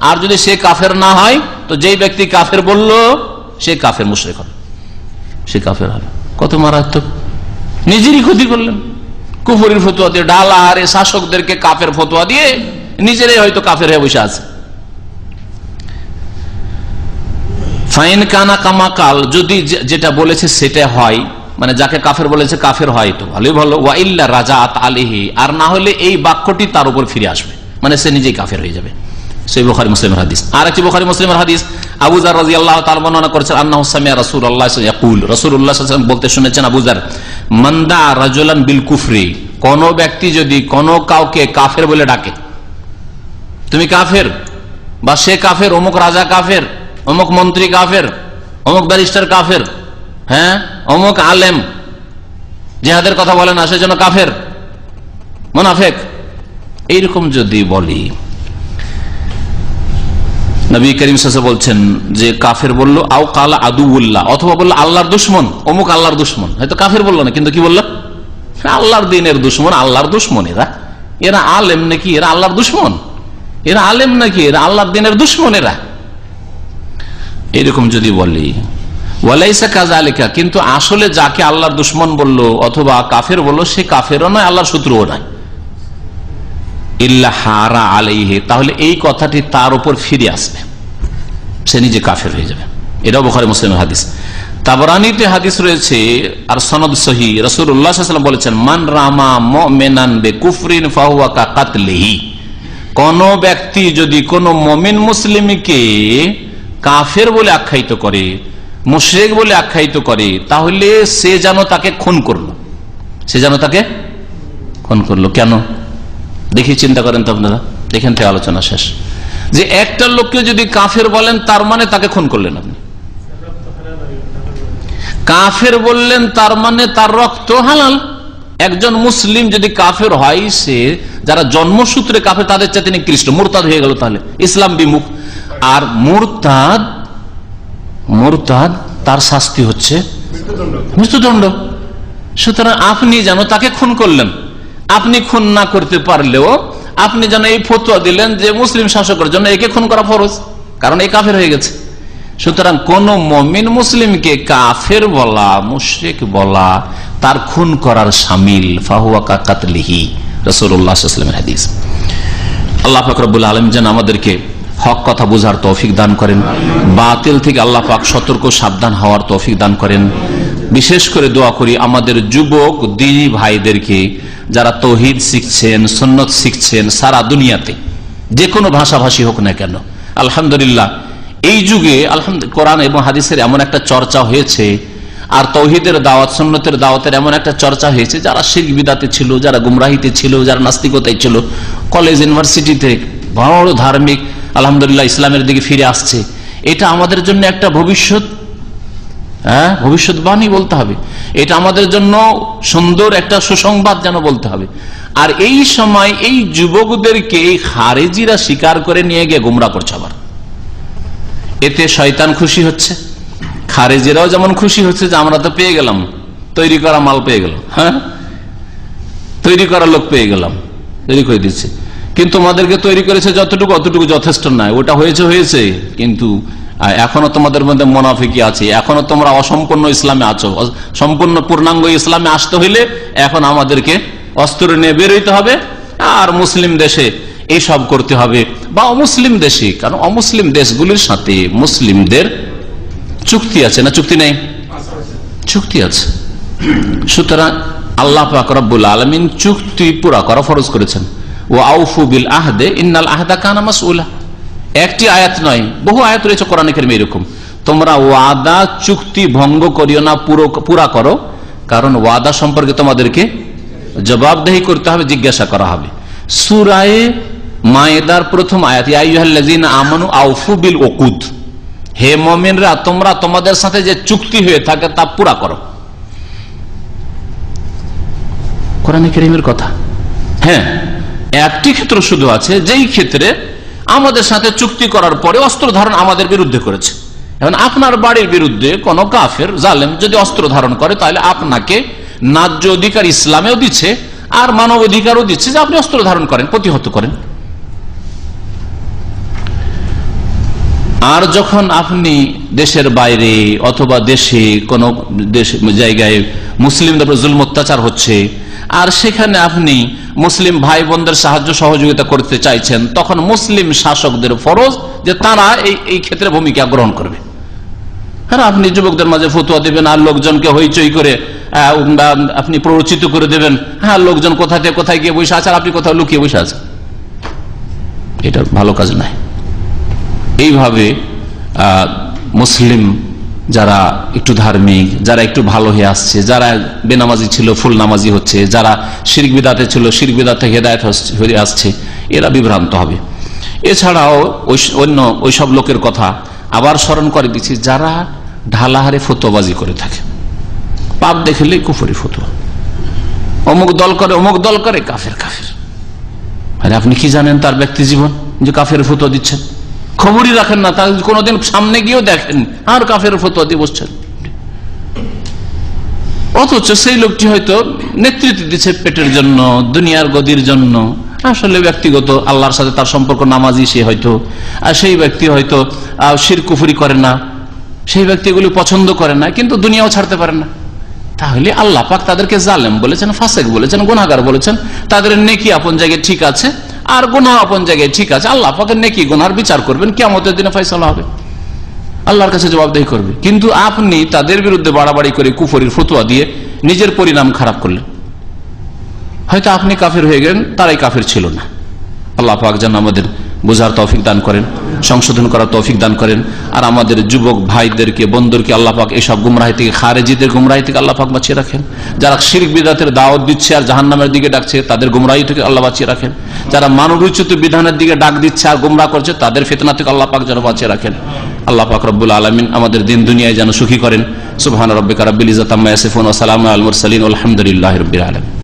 আর যদি সে কাফের না হয় তো যেই ব্যক্তি কাফের বলল সে কাফের, মুশরিক হবে, সে কাফের হবে। কত মারাত্মক! নিজেরই ক্ষতি করলেন কুফরির ফতোয়া দিয়ে, ডালা আরে শাসকদেরকে কাফের ফতোয়া দিয়ে নিজেরাই হয়তো কাফের হয়ে বসে আছে। ফাইন কানা কামাকাল, যদি যেটা বলেছে সেটা হয়, মানে যাকে কাফের বলেছে কাফের হয় তো ভালোই ভালো, ওয়া ইল্লা রাজাত আলাইহি, আর না হলে এই বাক্যটি তার উপর ফিরে আসবে, মানে সে নিজেই কাফের হয়ে যাবে। সেই বুখারী মুসলিমের হাদিস। আর একটি বুখারী মুসলিমের হাদিস, আবু যার রাদিয়াল্লাহু তাআলা বর্ণনা করেছেন, আন্নাহু সামিআ রাসূলুল্লাহ ইয়াকুল, রাসূলুল্লাহ সাল্লাল্লাহু আলাইহি ওয়াসাল্লাম বলতে শুনেছেন আবু যার, মান দা রাজুলান বিল কুফরি, কোন ব্যক্তি যদি কোন কাউকে কাফের বলে ডাকে, তুমি কাফের, বা সে কাফের, অমুক রাজা কাফের, অমুক মন্ত্রী কাফের, অমুক ব্যারিস্টার কাফের, হ্যাঁ অমুক আলেম জিহাদের কথা বলে না সেজন্য কাফের, মুনাফিক, এইরকম যদি বলি, নবী করিম সাল্লাল্লাহু আলাইহি ওয়াসাল্লাম বলছেন যে কাফের বলল, আও কালা আদুউল্লাহ, অথবা বলল আল্লাহর দুশমন, অমুক আল্লাহর দুশমন, হয়তো কাফের বলল না কিন্তু কি বলল, আল্লাহর দ্বীনের দুশমন, আল্লাহর দুশমন। এরা আলেম নাকি? এরা আল্লাহর দুশমন? এরা আলেম নাকি? এরা আল্লাহর দ্বীনের দুশমন। এরা এরকম যদি বলি, ওয়ালাইসা কাযালিকা, কিন্তু আসলে যাকে আল্লাহর দুশমন বলল অথবা কাফের বলল সে কাফেরও নয়, আল্লাহর শত্রুও নয়, ইল্লা হারা আলাইহি, তাহলে এই কথাটি তার উপর ফিরে আসবে, সে নিজে কাফের হয়ে যাবে। এটাও বুখারী মুসলিমের হাদিস। তাবরানীতে হাদিস রয়েছে আর সনদ সহিহ, রাসূলুল্লাহ সাল্লাল্লাহু আলাইহি ওয়াসাল্লাম বলেছেন, মান রামা মুমিনান বিকুফরিন ফাহুয়া কাকাতলিহি, কোন ব্যক্তি যদি কোন মুমিন মুসলিমকে কাফের বলে আখ্যায়িত করে, মুশরিক বলে আখ্যায়িত করে, তাহলে সে যেন তাকে খুন করলো, সে যেন তাকে খুন করলো। কেন দেখি, চিন্তা করেন তো আপনারা, এখান থেকে আলোচনা শেষ। যে একটা লোককে যদি কাফের বলেন তার মানে তাকে খুন করলেন আপনি, কাফের বললেন তার মানে তার রক্ত হালাল। একজন মুসলিম যদি কাফের হয়, সে যারা জন্মসূত্রে কাফের তাদের চাইতে নিকৃষ্ট, মুরতাদ হয়ে গেল, তাহলে ইসলাম বিমুখ। আর মুরতাদ তার শাস্তি হচ্ছে মৃত্যুদণ্ড। সুতরাং আপনি যেন তাকে খুন করলেন, আপনি খুন না করতে পারলেও আপনি যেন এই ফতোয়া দিলেন যে মুসলিম শাসকের জন্য একে খুন করা ফরজ, কারণ এই কাফের হয়ে গেছে। সুতরাং কোন মুমিন মুসলিমকে কাফের বলা, মুশরিক বলা, তার খুন করার শামিল, ফাহুয়া কাকাতলিহি, রাসূলুল্লাহ সাল্লাল্লাহু আলাইহি ওয়াসাল্লামের হাদিস। আল্লাহ পাক রব্বুল আলামিন যেন আমাদেরকে হক কথা বোঝার তৌফিক দান করেন, বাতিল থেকে আল্লাহ পাক সতর্ক সাবধান হওয়ার তৌফিক দান করেন। বিশেষ করে দোয়া করি আমাদের যুবক দিনী ভাইদেরকে, যারা তৌহিদ শিখছেন, সুন্নত শিখছেন, সারা দুনিয়াতে যে কোনো ভাষাভাষী হোক না কেন, আলহামদুলিল্লাহ এই যুগে কোরআন এবং হাদিসের এমন একটা চর্চা হয়েছে, আর তৌহিদের দাওয়াত, সুন্নতের দাওয়াতের এমন একটা চর্চা হয়েছে, যারা শিরক বিদআতে ছিল, যারা গুমরাহিতে ছিল, যারা নাস্তিকতায় ছিল, কলেজ ইউনিভার্সিটিতে বড় ধার্মিক আলহামদুলিল্লাহ ইসলামের দিকে ফিরে আসছে। এটা আমাদের জন্য একটা ভবিষ্যৎবাণী বলতে হবে, এটা আমাদের জন্য সুন্দর একটা সুসংবাদ যেন বলতে হবে। আর এই সময় এই যুবকদেরকে এই খারেজিরা শিকার করে নিয়ে গিয়ে গুমরা করছে। আবার এতে শয়তান খুশি হচ্ছে, খারেজিরাও যেমন খুশি হচ্ছে যে আমরা তো পেয়ে গেলাম, তৈরি করা মাল পেয়ে গেল, হ্যাঁ তৈরি করা লোক পেয়ে গেলাম, তৈরি করে দিচ্ছে। কিন্তু তোমাদেরকে তৈরি করেছে যতটুকু, অতটুকু যথেষ্ট নয়। ওটা হয়েছে কিন্তু এখনো তোমাদের মধ্যে মুনাফিকি আছে, এখনো তোমরা অসম্পূর্ণ ইসলামে আছো। সম্পূর্ণ পূর্ণাঙ্গ ইসলামে আসতে হইলে এখন আমাদেরকে অস্ত্র নিয়ে বের হইতে হবে, আর মুসলিম দেশে এইসব করতে হবে, বা অমুসলিম দেশে, কারণ অমুসলিম দেশগুলির সাথে মুসলিমদের চুক্তি আছে না, চুক্তি নেই? চুক্তি আছে। সুতরাং আল্লাহ পাক রব্বুল আলামিন চুক্তি পুরা করা ফরজ করেছেন। ওয়া আউফু বিল আহদে ইন্নাল আহদা কানা মাসউলা। একটি আয়াত নয়, বহু আয়াত রয়েছে কোরআনে কারিমে এরকম। তোমরা ওয়াদা চুক্তি ভঙ্গ করিও না, পুরা করো, কারণ ওয়াদা সম্পর্কে তোমাদেরকে জবাবদেহি করতে হবে, জিজ্ঞাসা করা হবে। সূরা মায়েদার প্রথম আয়াত, ইয়া আইয়ুহাল্লাযীনা আমানু আউফু বিল উকুদ, হে মুমিনরা তোমরা তোমাদের সাথে যে চুক্তি হয়ে থাকে তা পুরা করো। কোরআনে কারিমের কথা। হ্যাঁ, একটি ক্ষেত্র শুধু আছে, যেই ক্ষেত্রে আমাদের সাথে চুক্তি করার পরে অস্ত্র ধারণ আমাদের বিরুদ্ধে করেছে। এখন আপনার বাড়ির বিরুদ্ধে কোন কাফের জালেম যদি অস্ত্র ধারণ করে, তাহলে আপনাকে ন্যায্য অধিকার ইসলামেও দিচ্ছে আর মানব অধিকারও দিচ্ছে যে আপনি অস্ত্র ধারণ করেন, প্রতিহত করেন। আর যখন আপনি দেশের বাইরে অথবা দেশে কোন জায়গায় মুসলিমদের উপর জুলম অত্যাচার হচ্ছে, আর সেখানে আপনি মুসলিম ভাই বোনদের সাহায্য সহযোগিতা করতে চাইছেন, তখন মুসলিম শাসকদের ফরজ যে তারা এই ক্ষেত্রে ভূমিকা গ্রহণ করবে। আর আপনি যুবকদের মাঝে ফতোয়া দেবেন আর লোকজনকে হইচই করে আপনি প্ররোচিত করে দেবেন, হ্যাঁ লোকজন কোথায় থেকে কোথায় গিয়ে বসে আছে আর আপনি কোথাও লুকিয়ে বসে আছেন, এটা ভালো কাজ নয়। এইভাবে মুসলিম যারা একটু ধার্মিক, যারা একটু ভালো হয়ে আসছে, যারা বেনামাজি ছিল ফুল নামাজি হচ্ছে, যারা শিরক বিদআতে ছিল শিরক বিদআত থেকে হেদায়েত হয়ে আসছে, এরা বিভ্রান্ত হবে। এছাড়াও অন্য ওইসব লোকের কথা আবার স্মরণ করে দিচ্ছি, যারা ঢালাহারে ফতোয়াবাজি করে থাকে, পাপ দেখলে কুফরি ফতোয়া, অমুক দল করে কাফের। আরে আপনি কি জানেন তার ব্যক্তি জীবন, যে কাফের ফতোয়া দিচ্ছেন? খবরই রাখেন না, তার কোনোদিন সামনে গিয়েও দেখেন, আর কাফের ফতোয়া দিয়ে বসছেন। অথচ সেই লোকটি হয়তো নেতৃত্ব দিচ্ছে পেটের জন্য, দুনিয়ার গদির জন্য, আসলে ব্যক্তিগত আল্লাহর সাথে তার সম্পর্ক নামাজি সে হয়তো, আর সেই ব্যক্তি হয়তো শিরক কুফরি করে না, সেই ব্যক্তিগুলি পছন্দ করে না, কিন্তু দুনিয়াও ছাড়তে পারে না। তাহলে আল্লাহ পাক তাদেরকে জালেম বলেছেন, ফাসেক বলেছেন, গুনাহগার বলেছেন। তাদের নেকি আপন জায়গায় ঠিক আছে আর গুনাহ আপন জায়গায় ঠিক আছে। আল্লাহ পাকের নেকি গুনাহর বিচার করবেন, কিয়ামতের দিনে ফয়সালা হবে, আল্লাহর কাছে জবাবদেহি করবে। কিন্তু আপনি তাদের বিরুদ্ধে বাড়াবাড়ি করে কুফরির ফতোয়া দিয়ে নিজের পরিণাম খারাপ করলেন। হয়তো আপনি কাফের হয়ে গেলেন, তারাই কাফের ছিল না। আল্লাহ পাক যেন আমাদের বোঝার তৌফিক দান করেন, সংশোধন করার তৌফিক দান করেন। আর আমাদের যুবক ভাইদেরকে, বন্ধুদেরকে আল্লাহ পাক এইসব গুমরাহি থেকে, খারেজিদের গুমরাহি থেকে আল্লাহ পাক বাঁচিয়ে রাখেন। যারা শিরক বিদআতের দাওয়াত দিচ্ছে আর জাহান্নামের দিকে ডাকছে, তাদের গুমরাহি থেকে আল্লাহ বাঁচিয়ে রাখেন। যারা মানবরচিত বিধানের দিকে ডাক দিচ্ছে আর গুমরাহ করছে, তাদের ফিতনা থেকে আল্লাহ পাক যেন বাঁচিয়ে রাখেন। আল্লাহ পাক রব্বুল আলামিন আমাদের দিন দুনিয়ায় যেন সুখী করেন। সুবহান রাব্বিকা রাব্বিল ইজ্জাতি আম্মা ইয়াসিফুন ওয়া সালামুন আলাল মুরসালিন ওয়া আলহামদুলিল্লাহি রাব্বিল আলামিন।